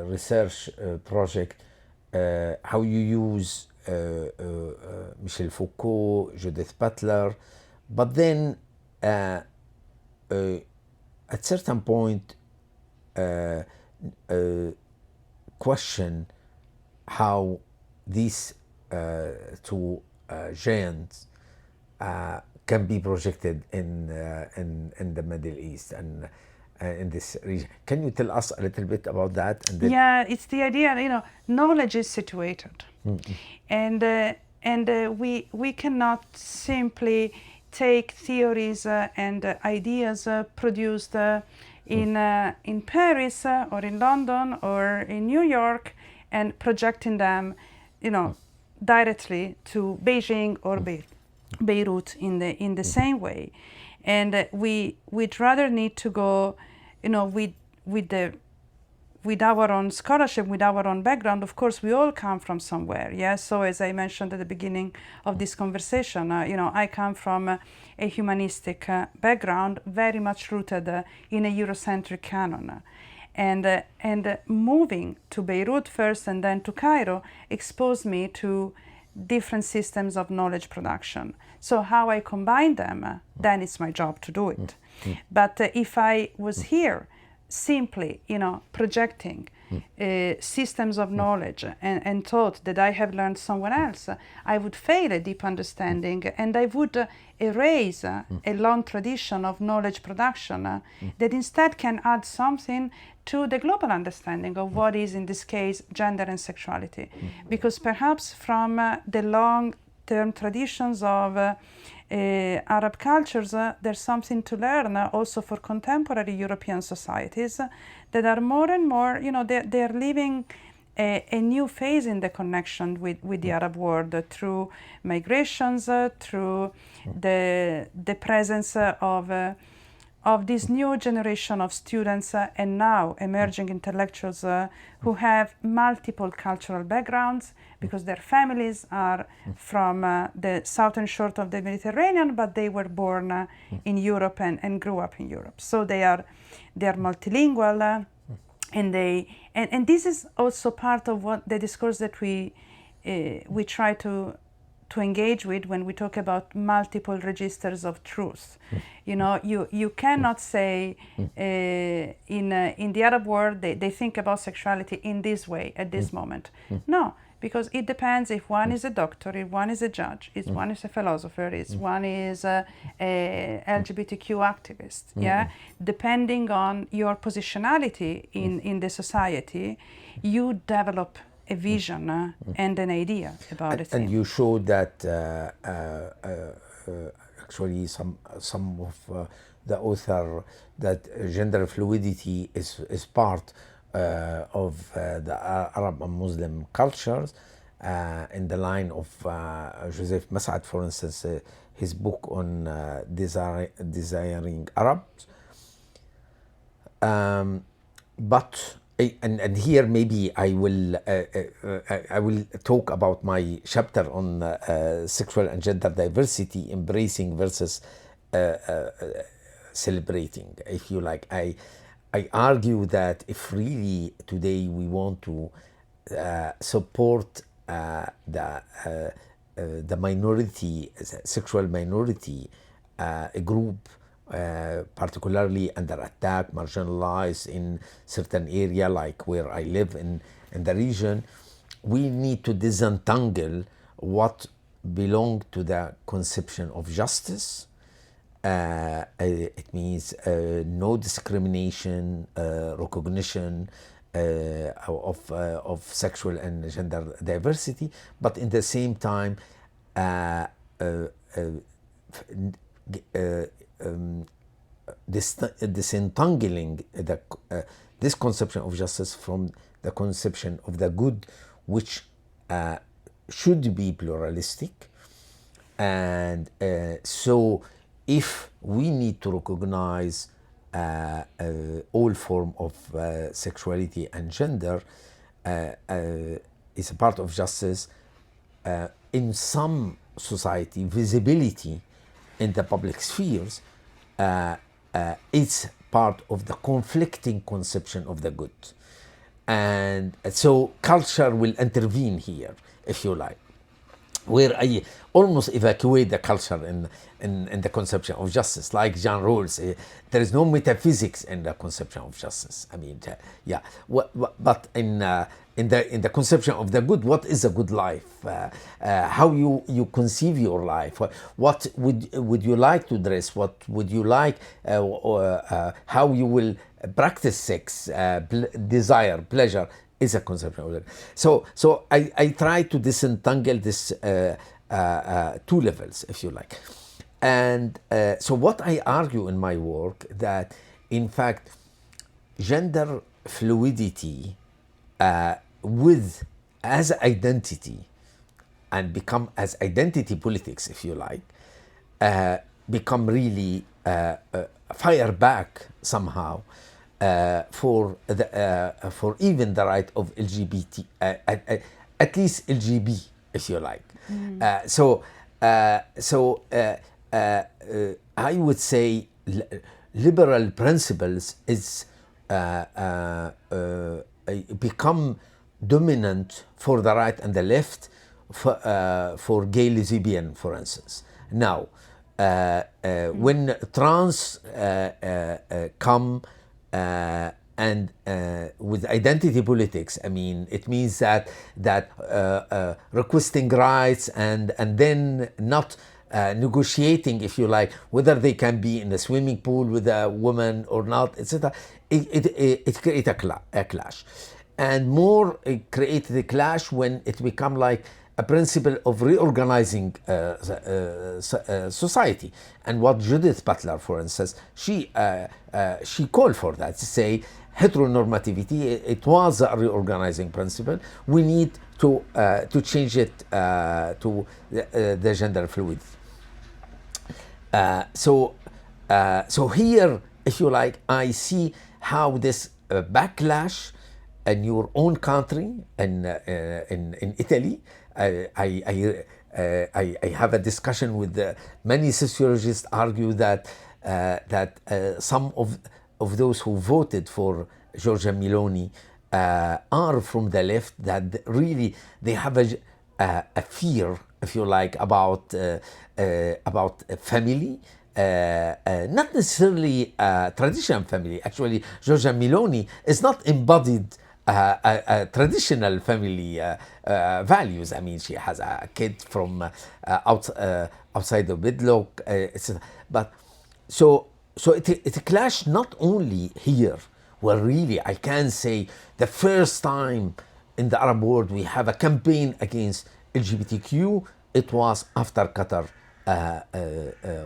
research project, how you use Michel Foucault, Judith Butler, but then at certain point question how these two giants can be projected in the Middle East and in this region. Can you tell us a little bit about that? And it's the idea, knowledge is situated. And we cannot simply take theories and ideas produced in Paris or in London or in New York and projecting them, directly to Beijing or Beirut in the same way. And we'd rather need to go, with our own scholarship, with our own background. Of course, we all come from somewhere, yes? So as I mentioned at the beginning of this conversation, I come from a humanistic background, very much rooted in a Eurocentric canon. And moving to Beirut first and then to Cairo exposed me to different systems of knowledge production. So how I combine them, then it's my job to do it. But if I was here simply, projecting systems of knowledge and thought that I have learned somewhere else, I would fail a deep understanding, and I would erase a long tradition of knowledge production that instead can add something to the global understanding of what is, in this case, gender and sexuality. Because perhaps from the long-term traditions of Arab cultures, there's something to learn also for contemporary European societies that are more and more, they're living a new phase in the connection with the Arab world through migrations, through the presence of this new generation of students and now emerging intellectuals who have multiple cultural backgrounds, because their families are from the southern shore of the Mediterranean, but they were born in Europe and grew up in Europe. So they are multilingual, and this is also part of what the discourse that we try to engage with when we talk about multiple registers of truth. You cannot say in the Arab world they think about sexuality in this way at this moment. No, because it depends if one is a doctor, if one is a judge, if one is a philosopher, if one is a LGBTQ activist. Yeah, depending on your positionality in the society, you develop a vision and an idea about it. And you showed that actually some of the author that gender fluidity is part of the Arab and Muslim cultures, in the line of Joseph Mas'ad, for instance, his book on desiring Arabs. But and here maybe I will talk about my chapter on sexual and gender diversity, embracing versus celebrating, if you like. I argue that if really today we want to support the minority, sexual minority, a group particularly under attack, marginalized in certain area like where I live in the region, we need to disentangle what belong to the conception of justice. It means no discrimination, recognition of sexual and gender diversity, but in the same time disentangling this conception of justice from the conception of the good, which should be pluralistic. And so if we need to recognize all form of sexuality and gender is a part of justice, in some society, visibility in the public spheres it's part of the conflicting conception of the good. And so culture will intervene here, if you like, where I almost evacuate the culture in the conception of justice. Like Jean Rawls, there is no metaphysics in the conception of justice. I mean, yeah. But in the conception of the good, what is a good life? How you conceive your life? What would you like to dress? What would you like? How you will practice sex, desire, pleasure, is a conception of it. So I try to disentangle this two levels, if you like. And so what I argue in my work that, in fact, gender fluidity with as identity and become as identity politics, if you like, become really fire back somehow for even the right of LGBT, at least LGB, if you like. I would say liberal principles is become dominant for the right and the left for gay lesbian, for instance. Now, when trans come and with identity politics, I mean, it means that requesting rights and then not negotiating, if you like, whether they can be in a swimming pool with a woman or not, etc. It creates a clash, and more it created a clash when it become like a principle of reorganizing society. And what Judith Butler, for instance, she called for that, to say heteronormativity, it was a reorganizing principle. We need to change it to the gender fluidity. So here, if you like, I see how this backlash in your own country, in Italy. I have a discussion with many sociologists argue that some of those who voted for Giorgia Meloni are from the left, that really they have a fear, if you like, about family, not necessarily traditional family. Actually, Giorgia Meloni is not embodied traditional family values. I mean, she has a kid from outside of wedlock, but so it clashed not only here, where really I can say the first time in the Arab world we have a campaign against LGBTQ. It was after Qatar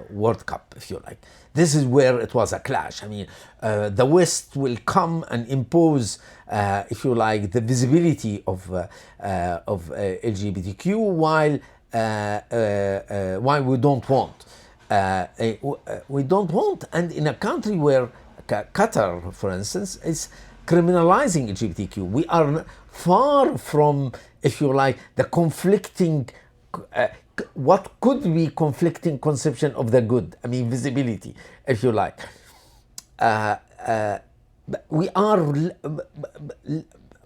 World Cup, if you like. This is where it was a clash. I mean, the West will come and impose, if you like, the visibility of LGBTQ, while we don't want. We don't want, and in a country where Qatar, for instance, is criminalizing LGBTQ, we are far from, if you like, the conflicting. What could be conflicting conception of the good? I mean, visibility, if you like. We are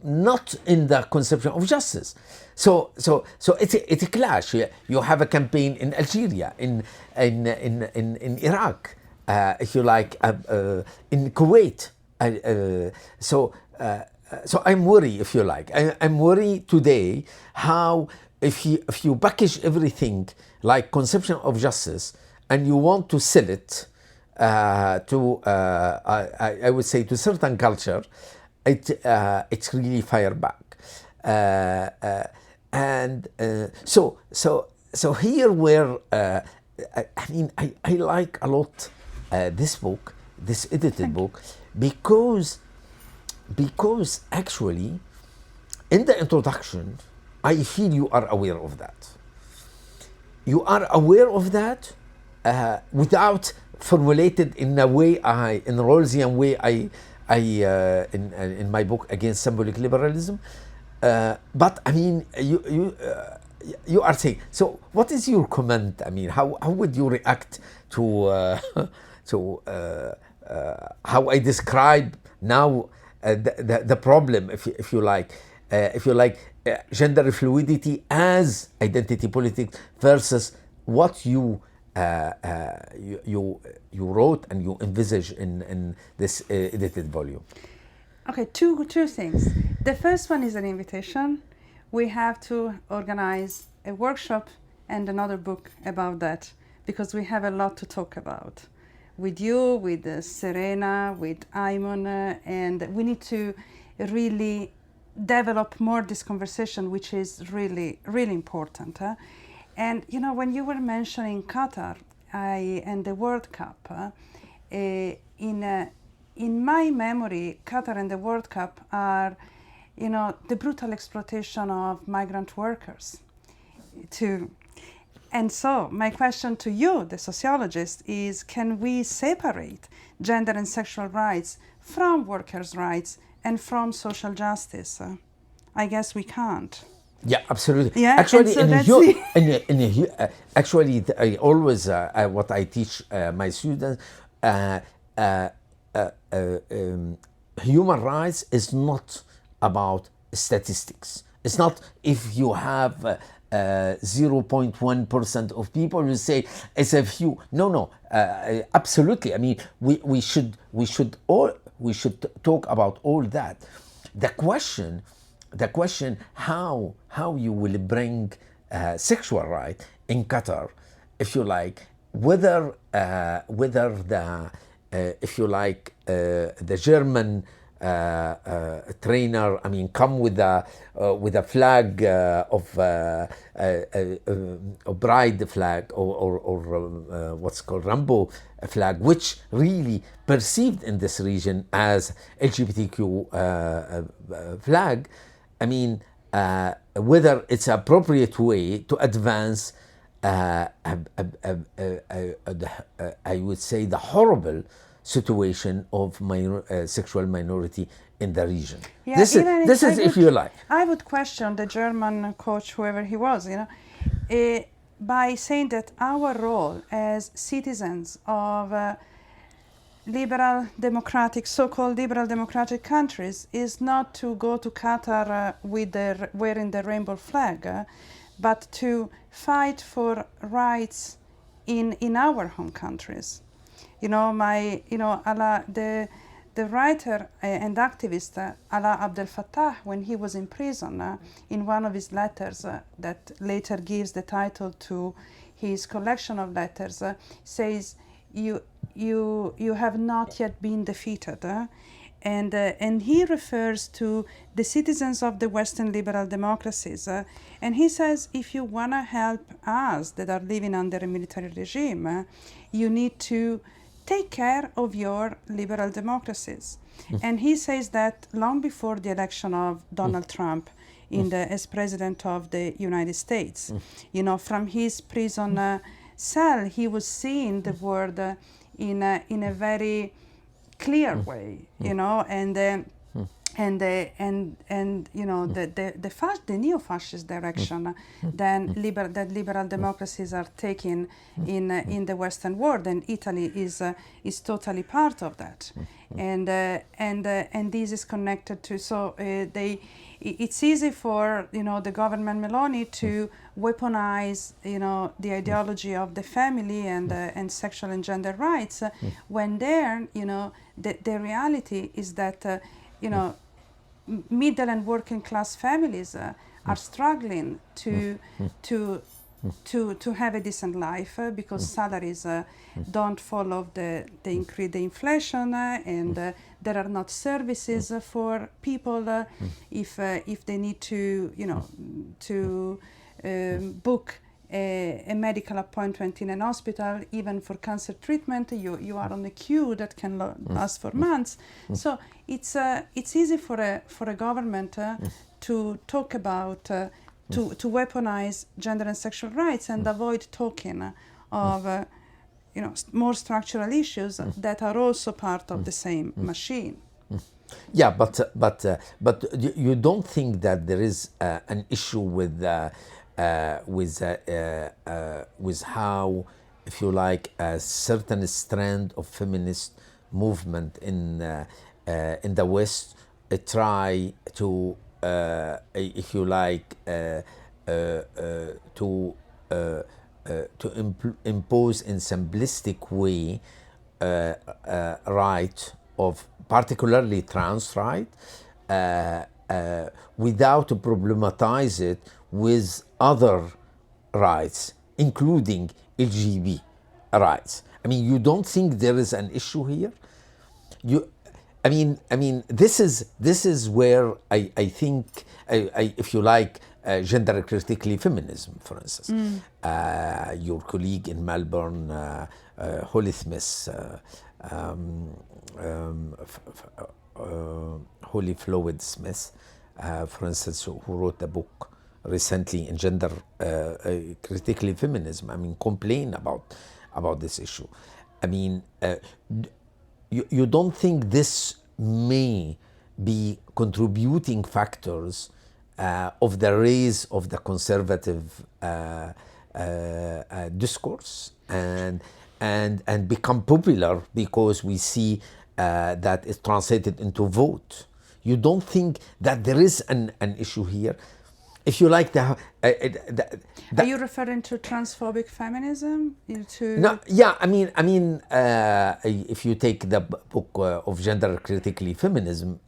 not in the conception of justice. So it's a clash. You have a campaign in Algeria, in Iraq, if you like, in Kuwait. So I'm worried, if you like. I'm worried today how. If you package everything like conception of justice and you want to sell it to I would say to certain culture, it's really fire back. So here where I mean I like a lot this book, this edited book, because actually in the introduction I feel you are aware of that. You are aware of that without formulated in a way, in a Rawlsian way, in my book Against Symbolic Liberalism. But I mean, you are saying. So, what is your comment? I mean, how would you react to how I describe now the problem, if you like, gender fluidity as identity politics versus what you wrote and you envisage in this edited volume? Okay, two things. The first one is an invitation. We have to organize a workshop and another book about that, because we have a lot to talk about with you, with Serena, with Aimon, and we need to really develop more this conversation, which is really, really important. And you know, when you were mentioning Qatar, and the World Cup, in my memory, Qatar and the World Cup are, the brutal exploitation of migrant workers. And so my question to you, the sociologist, is can we separate gender and sexual rights from workers' rights and from social justice? I guess we can't. Yeah, absolutely. Yeah, actually, so actually, I always what I teach my students, human rights is not about statistics. It's not if you have 0.1% of people, you say it's a few. No, absolutely. I mean, we should talk about all that. The question how you will bring sexual right in Qatar, if you like, whether the if you like the German trainer, I mean, come with a flag of a bride flag or what's called rainbow flag, which really perceived in this region as LGBTQ flag. I mean, whether it's an appropriate way to advance, I would say, the horrible situation of sexual minority in the region. Yeah, this is if you like. I would question the German coach, whoever he was, by saying that our role as citizens of so-called liberal democratic countries is not to go to Qatar wearing the rainbow flag, but to fight for rights in our home countries. The writer and activist Alaa Abdel Fattah, when he was in prison, in one of his letters that later gives the title to his collection of letters, says, you have not yet been defeated. And he refers to the citizens of the Western liberal democracies. And he says, if you want to help us that are living under a military regime, you need to take care of your liberal democracies. And he says that long before the election of Donald Trump as president of the United States, from his prison cell, he was seeing the world in a very clear way, and the neo-fascist direction that liberal democracies are taking in the Western world, and Italy is totally part of that, and this is connected to it's easy for the government Meloni to weaponize the ideology of the family and sexual and gender rights when the reality is that middle and working class families are struggling to have a decent life because salaries don't follow the inflation and there are not services for people if they need to book a medical appointment in an hospital, even for cancer treatment, you are on a queue that can last for months. So it's easy for a government to talk about to weaponize gender and sexual rights and avoid talking of more structural issues that are also part of the same machine. Yeah, but you don't think that there is an issue with how, if you like, a certain strand of feminist movement in the West try to, if you like, to impose in simplistic way right of particularly trans right without to problematize it with other rights, including LGBT rights. I mean, you don't think there is an issue here? I mean, this is where I think, if you like, gender critically feminism, for instance. Your colleague in Melbourne, Holly Smith, Holly Floyd Smith, for instance, who wrote a book recently in gender critically feminism. I mean, complain about this issue. I mean, you don't think this may be contributing factors of the rise of the conservative discourse and become popular because we see that it's translated into vote? You don't think that there is an issue here? If you like, are you referring to transphobic feminism? No, yeah, I mean, if you take the book of gender critically feminism,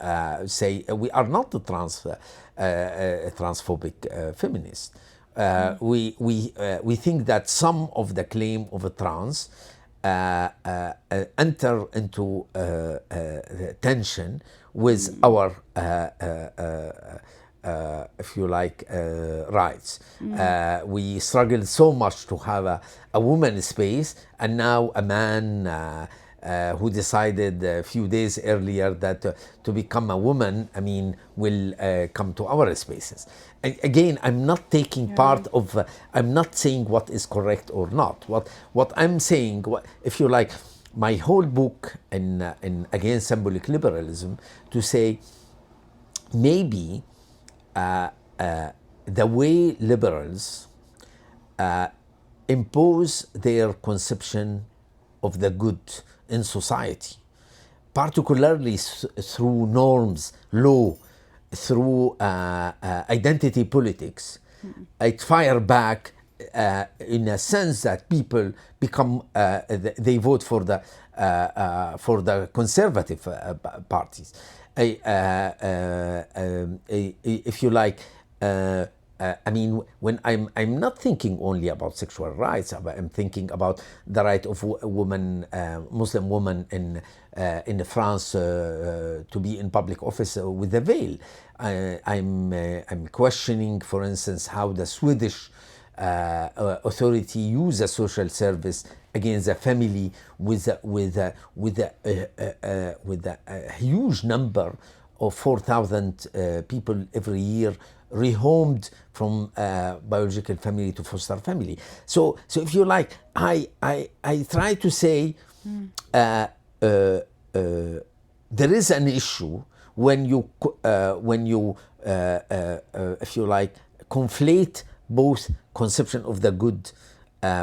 say we are not a transphobic feminist. We think that some of the claim of a trans enter into tension with our if you like, rights. We struggled so much to have a woman space, and now a man who decided a few days earlier that to become a woman, I mean, will come to our spaces. Again, I'm not taking part of, I'm not saying what is correct or not. What I'm saying, if you like, my whole book in Against Symbolic Liberalism, to say maybe the way liberals impose their conception of the good in society, particularly through norms, law, through identity politics, it fire back in a sense that people become, they vote for the conservative parties. If you like, I mean, when I'm not thinking only about sexual rights, I'm thinking about the right of a woman, Muslim woman in France to be in public office with a veil. I'm questioning, for instance, how the Swedish authority use a social service against a family with a huge number of 4,000 people every year rehomed from biological family to foster family. So if you like, I try to say there is an issue when you if you like, conflate both conception of the good,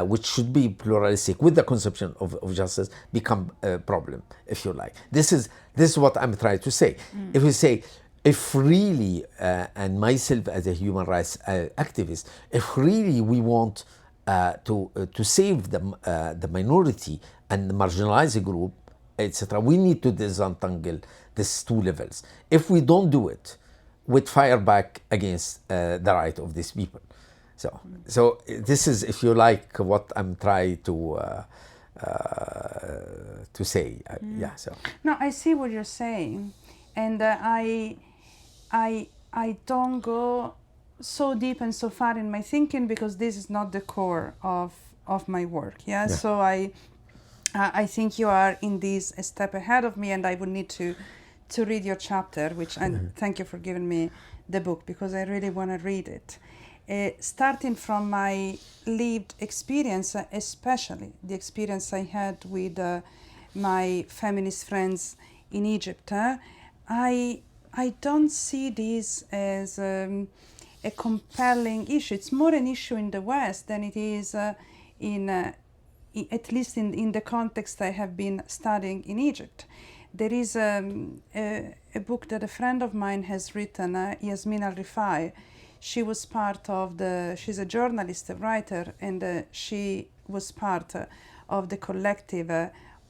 which should be pluralistic, with the conception of justice, become a problem, if you like. This is what I'm trying to say. If we say, if really, and myself as a human rights activist, if really we want to save the minority and the marginalized group, etc., we need to disentangle these two levels. If we don't do it, we'd fire back against the right of these people. So this is, if you like, what I'm trying to say. Yeah. So no, I see what you're saying, and I don't go so deep and so far in my thinking because this is not the core of my work. Yeah. So I think you are in this a step ahead of me, and I would need to read your chapter, which and thank you for giving me the book because I really want to read it. Starting from my lived experience, especially the experience I had with my feminist friends in Egypt, I don't see this as a compelling issue. It's more an issue in the West than it is at least in the context I have been studying in Egypt. There is a book that a friend of mine has written, Yasmin Al-Rifai. She was part of she's a journalist, a writer, and she was part of the collective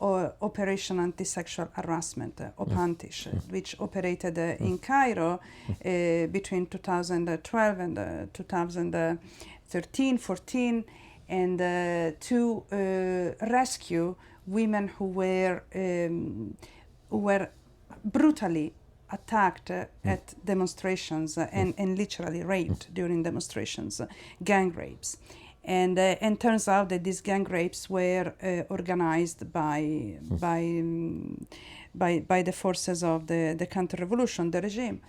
Operation Anti-Sexual Harassment, OPANTISH, which operated in Cairo between 2012 and 2013, 14, and to rescue women who were brutally attacked at demonstrations and literally raped during demonstrations, gang rapes. And turns out that these gang rapes were organized by the forces of the counter-revolution, the regime.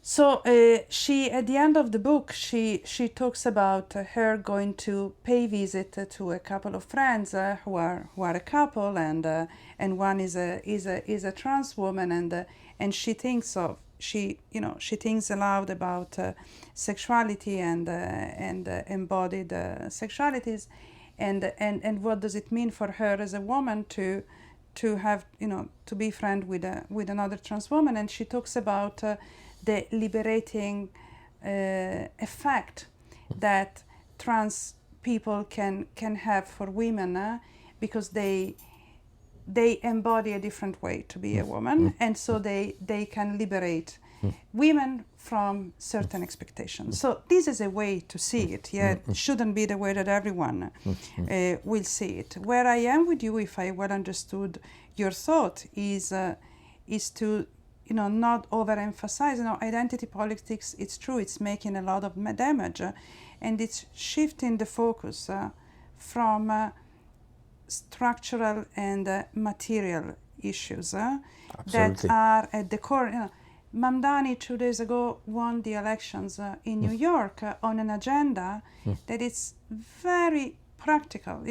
So she, at the end of the book, she talks about her going to pay visit to a couple of friends who are a couple, and one is a trans woman, and she thinks aloud about sexuality and embodied sexualities, and what does it mean for her as a woman to have to be friend with another trans woman, and she talks about the liberating effect that trans people can have for women because they embody a different way to be a woman, and so they can liberate women from certain expectations. So this is a way to see it. It shouldn't be the way that everyone will see it. Where I am with you, if I well understood your thought, is to not overemphasize. Identity politics, it's true, it's making a lot of damage, and it's shifting the focus from structural and material issues that are at the core. Mamdani 2 days ago won the elections in New York on an agenda that is very practical,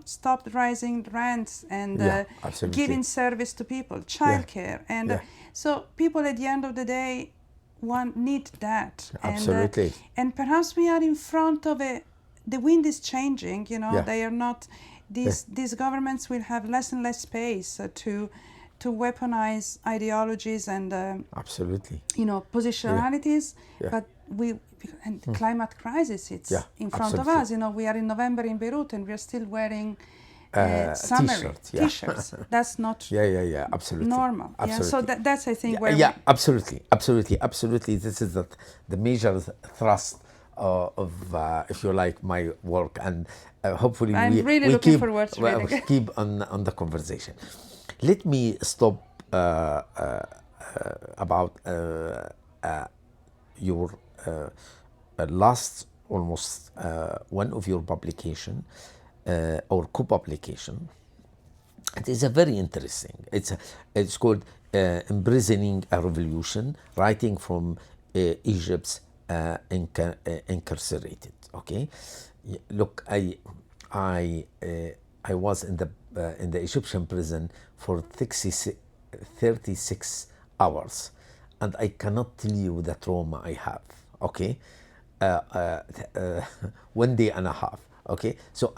stopped rising rents and giving service to people, childcare. And so people at the end of the day need that. Absolutely. And perhaps we are in front of the wind is changing, they are not, these governments will have less and less space to weaponize ideologies and absolutely, positionalities, but and the climate crisis, it's in front of us. We are in November in Beirut and we are still wearing summer t-shirts. That's not absolutely normal. Absolutely. So that's I think where absolutely. This is the major thrust of if you like, my work, and hopefully I'm really looking forward to keep on the conversation. Let me stop about your last almost one of your publication or co-publication. It is a very interesting. It's called Imprisoning a Revolution, writing from Egypt's incarcerated. Okay, look, I was in the Egyptian prison for 36 hours, and I cannot tell you the trauma I have. Okay, 1 day and a half. Okay, so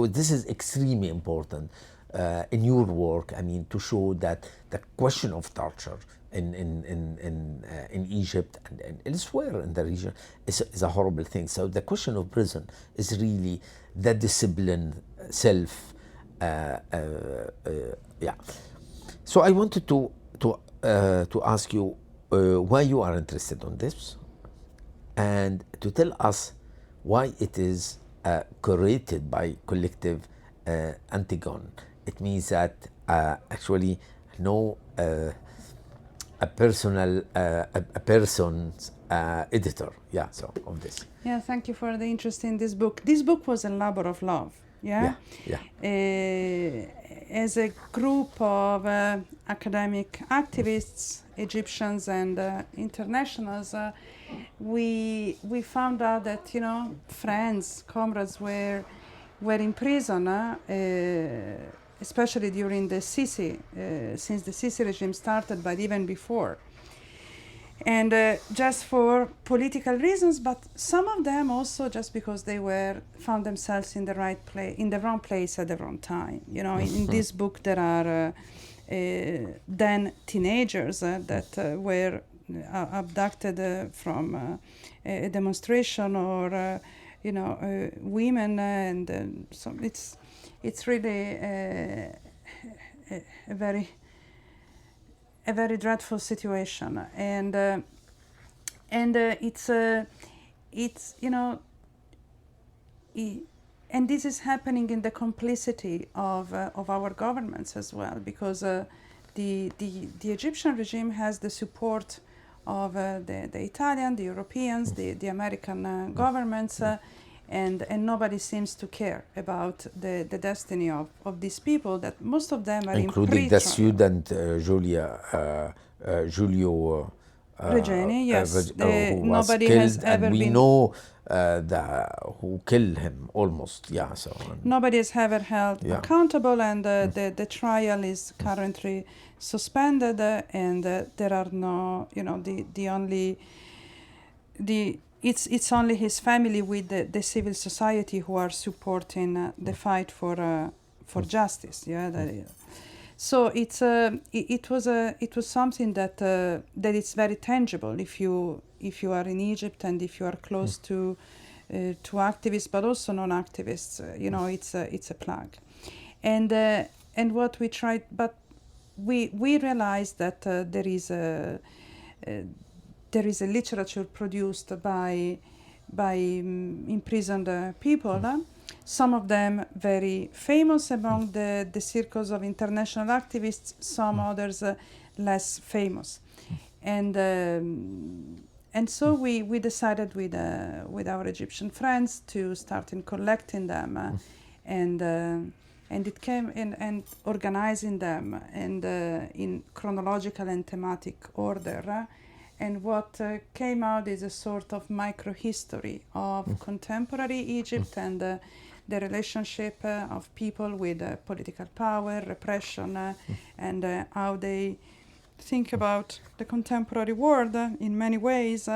this is extremely important in your work. I mean, to show that the question of torture in Egypt and elsewhere in the region is a horrible thing. So the question of prison is really the discipline, self. So I wanted to ask you why you are interested in this, and to tell us why it is curated by collective Antigone. It means that actually no a person's editor. So of this. Thank you for the interest in this book. This book was a labor of love. As a group of academic activists, Egyptians and internationals, we found out that friends, comrades were in prison, especially during the Sisi, since the Sisi regime started, but even before. And just for political reasons, but some of them also just because they found themselves in the wrong place at the wrong time. In this book there are then teenagers that were abducted from a demonstration, or women, and so it's really a very dreadful situation, and it's and this is happening in the complicity of our governments as well, because the Egyptian regime has the support of the Italian, the Europeans, the American governments, and nobody seems to care about the destiny of these people, that most of them are including in the student Giulio Regeni, yes. who was Nobody killed, has ever and we been know who killed him almost. Yeah, so nobody is ever held accountable, and the trial is currently suspended, and there are no, it's only his family with the civil society who are supporting the fight for justice. So it was something that is very tangible if you are in Egypt and if you are close to activists, but also non-activists. It's a plug, and what we tried, but we realized that there is a literature produced by imprisoned people. Some of them very famous among the circles of international activists, some others less famous. And so we decided with our Egyptian friends to start in collecting them and it came in and organizing them and in chronological and thematic order. And what came out is a sort of microhistory of contemporary Egypt and the relationship of people with political power, repression, and how they think about the contemporary world in many ways.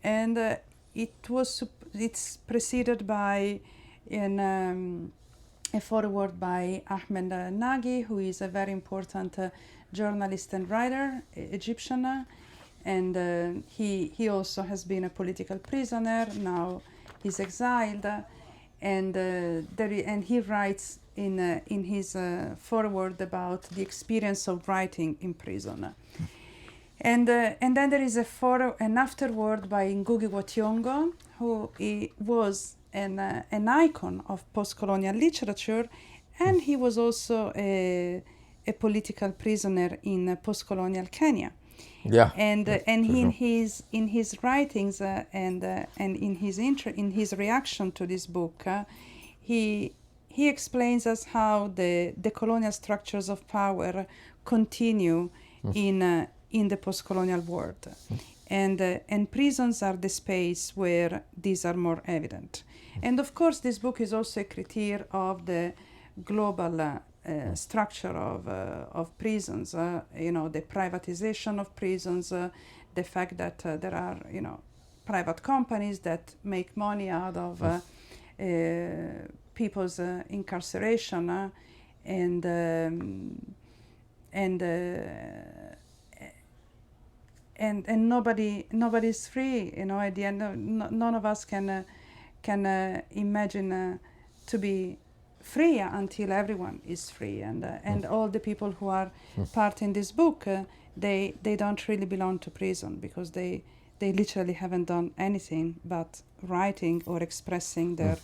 And it's preceded by a foreword by Ahmed Nagy, who is a very important journalist and writer, Egyptian. And he also has been a political prisoner. Now he's exiled, and he writes in his foreword about the experience of writing in prison. And then there is an afterword by Ngugi wa Thiong'o, who was an icon of postcolonial literature, and he was also a political prisoner in postcolonial Kenya. Yeah. And in his writings and in his reaction to this book, he explains us how the colonial structures of power continue in the postcolonial world, and prisons are the space where these are more evident. And of course, this book is also a critique of the global structure of prisons, the privatization of prisons, the fact that there are, private companies that make money out of people's incarceration, and nobody's free. At the end, none of us can imagine to be free until everyone is free, and all the people who are part in this book, they don't really belong to prison, because they literally haven't done anything but writing or expressing their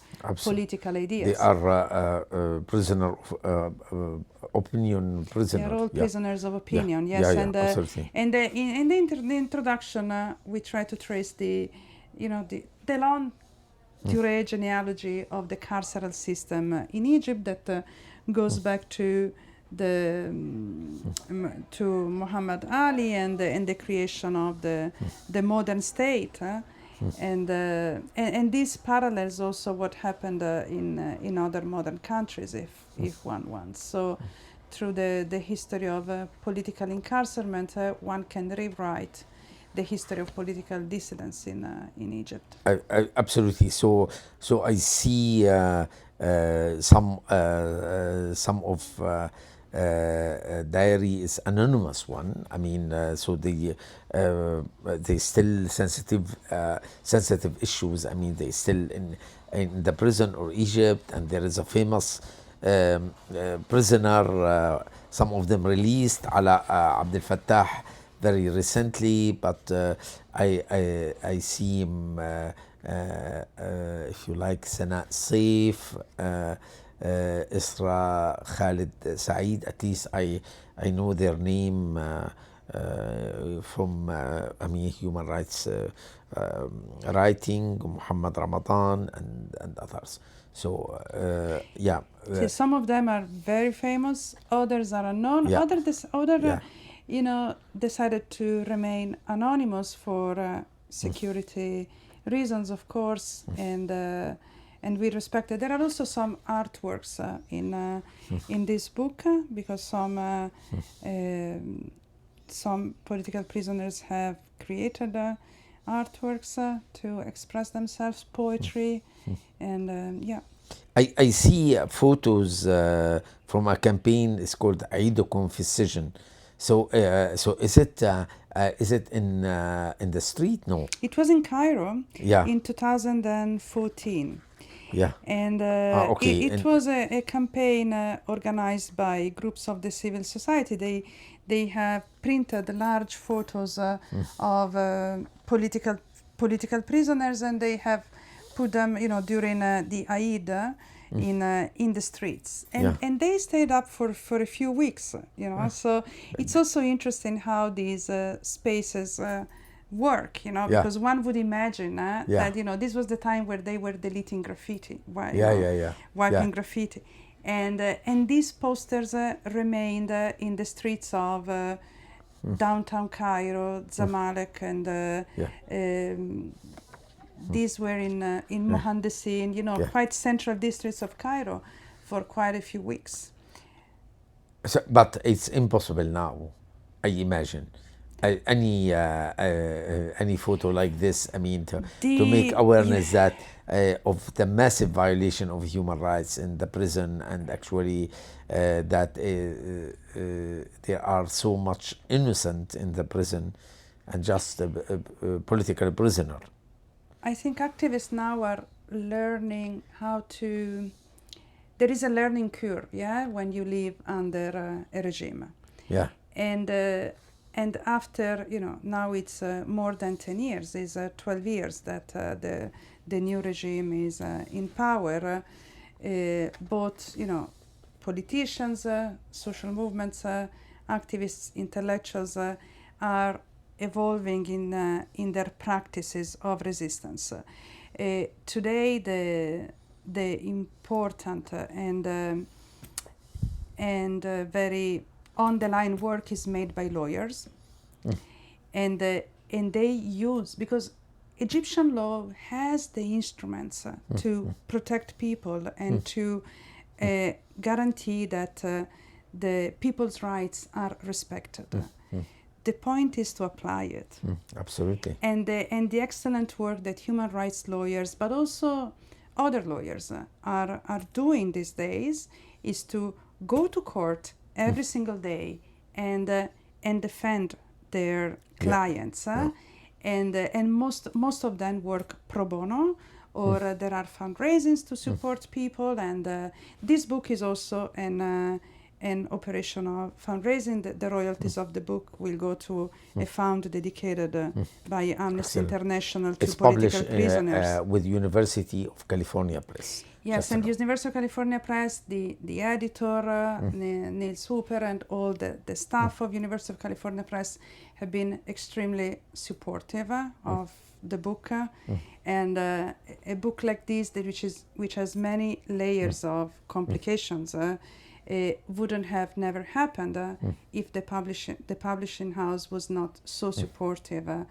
political ideas. They are prisoner of opinion prisoner. They're all prisoners of opinion. Yeah. Yes, Absolutely. and in the introduction, we try to trace the long durée genealogy of the carceral system in Egypt that goes back to Muhammad Ali and the creation of the modern state, and this parallels also what happened in other modern countries, if one wants. So through the history of political incarcerament, one can rewrite the history of political dissidence in Egypt. Absolutely. So I see some of diary is anonymous one. I mean, so they still sensitive issues. I mean, they still in the prison or Egypt, and there is a famous prisoner. Some of them released, Ala Abdel Fattah, very recently, but I see him, if you like, Sana Saif, Isra, Khalid, Saeed. At least I know their name from human rights writing, Muhammad Ramadan and others. So See, some of them are very famous, others are unknown. Yeah. Decided to remain anonymous for security reasons, of course, and we respect it. There are also some artworks in this book because some political prisoners have created artworks to express themselves, poetry, and I see photos from a campaign. It's called Aidukum في السجن. So is it in the street? No. It was in Cairo. Yeah. In 2014. Yeah. And okay. it was a campaign organized by groups of the civil society. They have printed large photos of political prisoners, and they have put them, during the Eid in the streets, and they stayed up for a few weeks, So it's also interesting how these spaces work, because one would imagine that this was the time where they were deleting graffiti, wiping graffiti, and these posters remained in the streets of downtown Cairo, Zamalek, and these were in Mohandesin, quite central districts of Cairo for quite a few weeks. So, but it's impossible now, I imagine. Any photo like this, to make awareness that of the massive violation of human rights in the prison, and actually that there are so much innocent in the prison and just a political prisoner. I think activists now are learning how to. There is a learning curve, when you live under a regime. Yeah. And after, now it's more than 10 years, it's 12 years that the new regime is in power. Both, politicians, social movements, activists, intellectuals are evolving in their practices of resistance. Today, the important and very on-the-line work is made by lawyers, and they use, because Egyptian law has the instruments to protect people and to guarantee that the people's rights are respected. The point is to apply it. Absolutely. And the excellent work that human rights lawyers, but also other lawyers are doing these days is to go to court every single day and defend their clients. And most of them work pro bono, or there are fundraisings to support people. And this book is also an operation of fundraising. The royalties of the book will go to a fund dedicated by Amnesty International to it's political prisoners. prisoners. With University of California Press. Yes, and University of California Press, the editor, Niels Hooper, and all the staff of University of California Press have been extremely supportive of the book. And a book like this, which has many layers of complications, wouldn't have never happened if the publishing house was not so supportive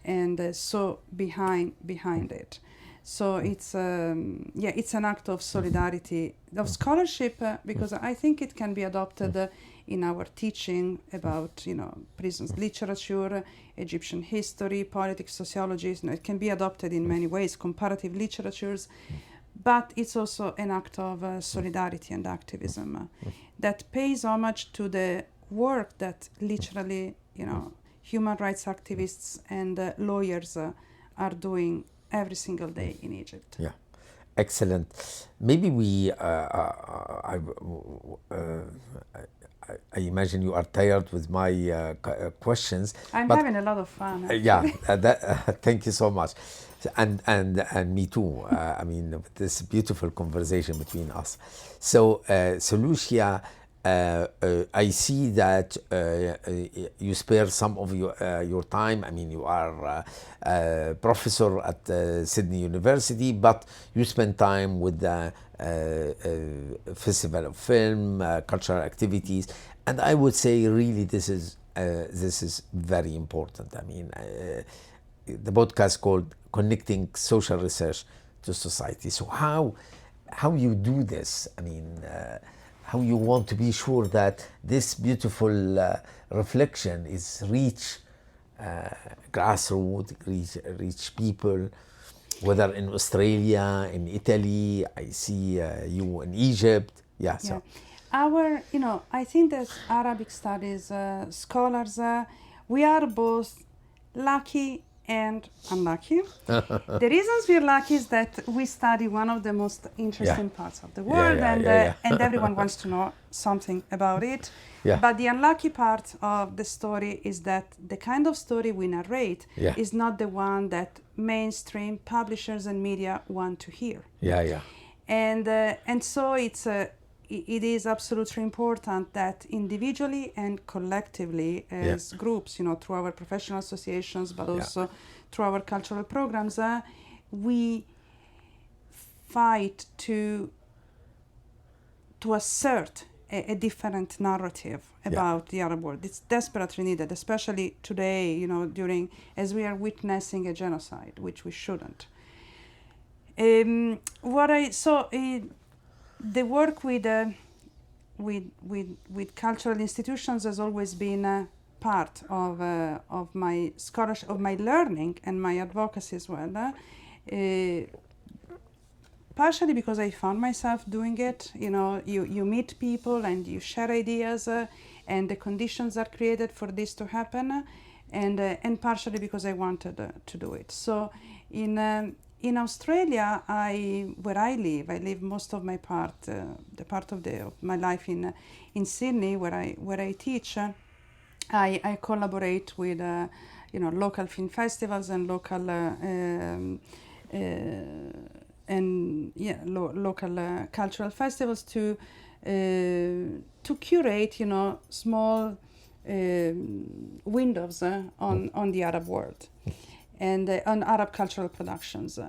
and so behind it. So it's an act of solidarity, of scholarship, because I think it can be adopted in our teaching about prisons literature, Egyptian history, politics, sociology. It can be adopted in many ways, comparative literatures. But it's also an act of solidarity and activism that pays homage to the work that literally, human rights activists and lawyers are doing every single day in Egypt. Yeah, excellent. Maybe I I imagine you are tired with my questions. I'm having a lot of fun. Thank you so much, and me too. I mean, this beautiful conversation between us. So, Lucia, I see that you spare some of your time. I mean, you are a professor at Sydney University, but you spend time with the Festival of Film, cultural activities, and I would say really this is very important. I mean, the podcast called "Connecting Social Research to Society." So how you do this? I mean, how you want to be sure that this beautiful reflection is reach grassroots, reach people, whether in Australia, in Italy. I see you in Egypt. Yeah. So. I think that Arabic studies scholars, we are both lucky and unlucky. The reasons we're lucky is that we study one of the most interesting parts of the world, and everyone wants to know something about it. Yeah. But the unlucky part of the story is that the kind of story we narrate is not the one that mainstream publishers and media want to hear. And so it is absolutely important that individually and collectively as groups, through our professional associations, but also through our cultural programs, we fight to assert a different narrative about the Arab world. It's desperately needed, especially today, as we are witnessing a genocide, which we shouldn't. The work with cultural institutions has always been a part of my scholarship, of my learning and my advocacy as well. Partially because I found myself doing it. You meet people and you share ideas, and the conditions are created for this to happen, and partially because I wanted to do it. So in Australia, where I live most of my the part of my life in Sydney, where I teach. I collaborate with local film festivals and local local cultural festivals to curate small windows on the Arab world. And on Arab cultural productions,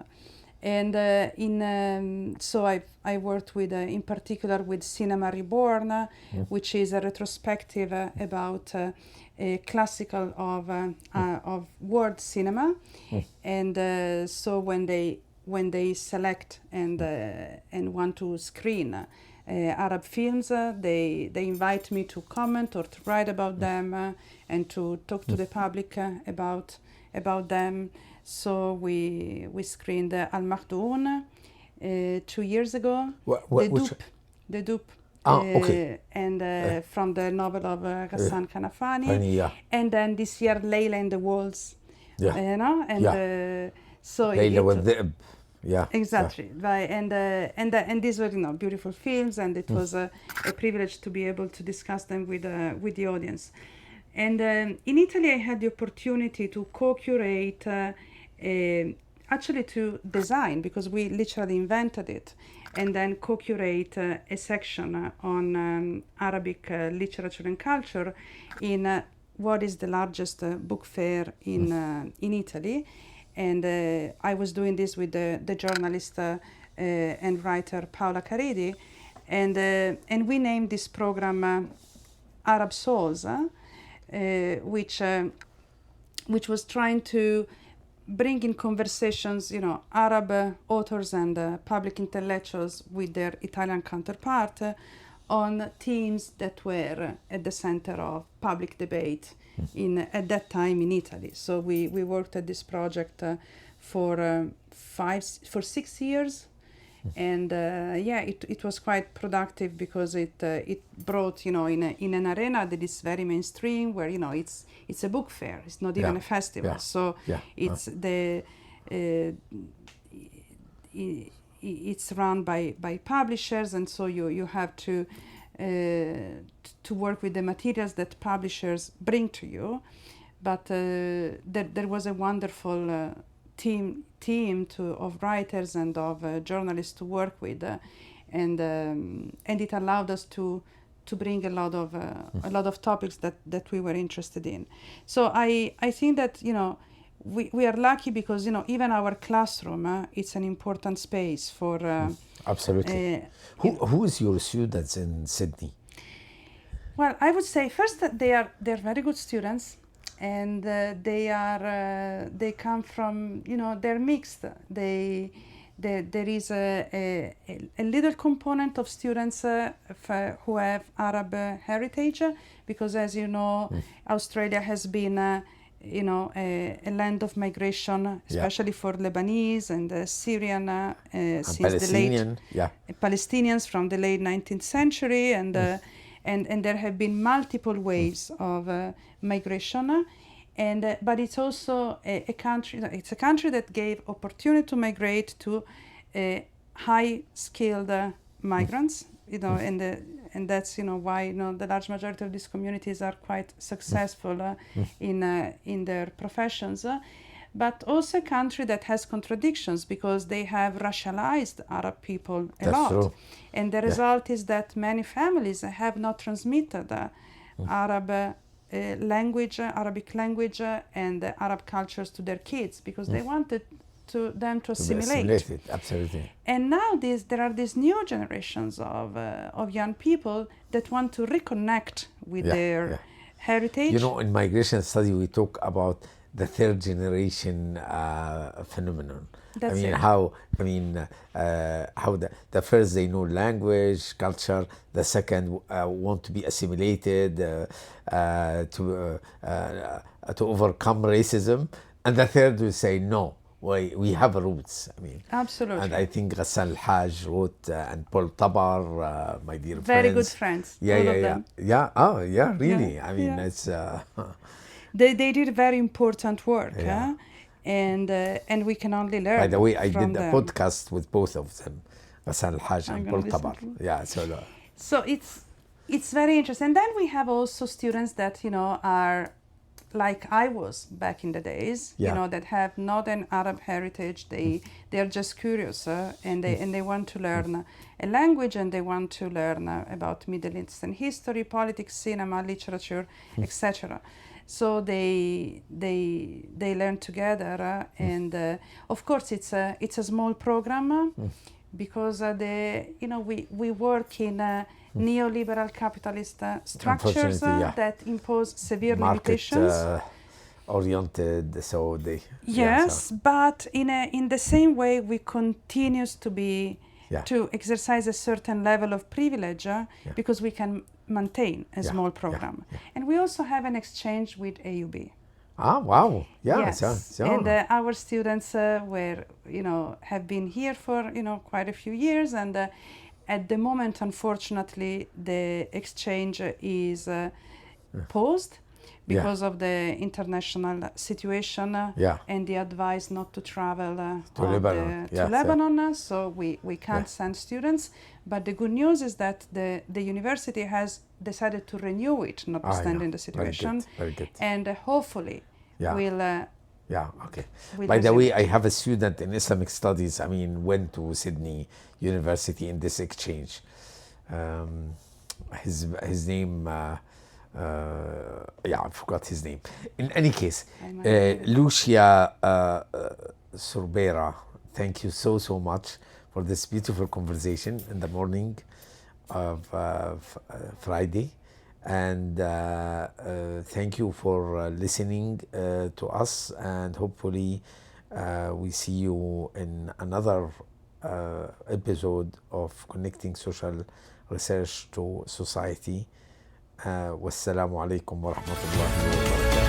so I worked with, in particular, with Cinema Reborn, which is a retrospective about classical of world cinema, and so when they select and want to screen Arab films, they invite me to comment or to write about them and to talk to the public about them. So we screened Al Makhdoun 2 years ago. The Dupe. And from the novel of Ghassan Kanafani. And then this year, Layla and the Walls. So Layla with the exactly right, and these were beautiful films, and it was a privilege to be able to discuss them with the audience. And in Italy, I had the opportunity to co-curate, actually to design, because we literally invented it, and then co-curate a section on Arabic literature and culture in what is the largest book fair in Italy. And I was doing this with the journalist and writer Paola Caridi, and we named this program Arab Souls, which was trying to bring in conversations, Arab authors and public intellectuals with their Italian counterpart on themes that were at the center of public debate at that time in Italy. So we worked at this project for 6 years. And it was quite productive because it brought, in an arena that is very mainstream, where it's a book fair, it's not even a festival. So it's it's run by publishers, and so you have to to work with the materials that publishers bring to you. But there was a wonderful team of writers and of journalists to work with, and it allowed us to bring a lot of topics that we were interested in. So I think that we are lucky because even our classroom it's an important space for absolutely. Who is your students in Sydney? Well, I would say first that they're very good students, and they come from they're mixed. There is a little component of students who have Arab heritage, because as you know, Australia has been a land of migration, especially for Lebanese and Syrian since the late Palestinians from the late 19th century, and there have been multiple waves of migration. But it's also a country. It's a country that gave opportunity to migrate to high-skilled migrants. And that's why the large majority of these communities are quite successful in their professions. But also a country that has contradictions, because they have racialized Arab people a lot. True. And the result is that many families have not transmitted Arabic language and Arab cultures to their kids, because they wanted them to assimilate. Absolutely. And now there are these new generations of young people that want to reconnect with their heritage. In migration study we talk about the third generation phenomenon. How the first they know language, culture, the second want to be assimilated to overcome racism, and the third will say no, we have roots. Absolutely. And I think Ghassan Al-Haj wrote, and Paul Tabar, my dear very friends. good friends. Really. It's they did very important work, and we can only learn. By the way, I did them. a podcast with both of them, Ghassan Al-Haj and Paul Tabar. So it's very interesting. And then we have also students that are like I was back in the days, that have not an Arab heritage. They're just curious, and they want to learn a language, and they want to learn about Middle Eastern history, politics, cinema, literature, etc. So they learn together, and of course it's a small program, because we work in neoliberal capitalist structures that impose severe limitations. Oriented, so they. But in the same way we continue to be to exercise a certain level of privilege, because we can maintain a small program. And we also have an exchange with AUB. Ah, wow. Yes. And our students have been here for quite a few years, and at the moment, unfortunately, the exchange is paused because of the international situation and the advice not to travel to Lebanon. So we can't send students. But the good news is that the university has decided to renew it, notwithstanding the situation. Very good. And hopefully we'll... okay. By the way, I have a student in Islamic studies, went to Sydney University in this exchange. His name... I forgot his name. In any case, Lucia Sorbera, thank you so much for this beautiful conversation in the morning of Friday. And thank you for listening to us, and hopefully we see you in another episode of Connecting Social Research to Society. Wassalamu alaikum wa rahmatullahi wa barakatuh.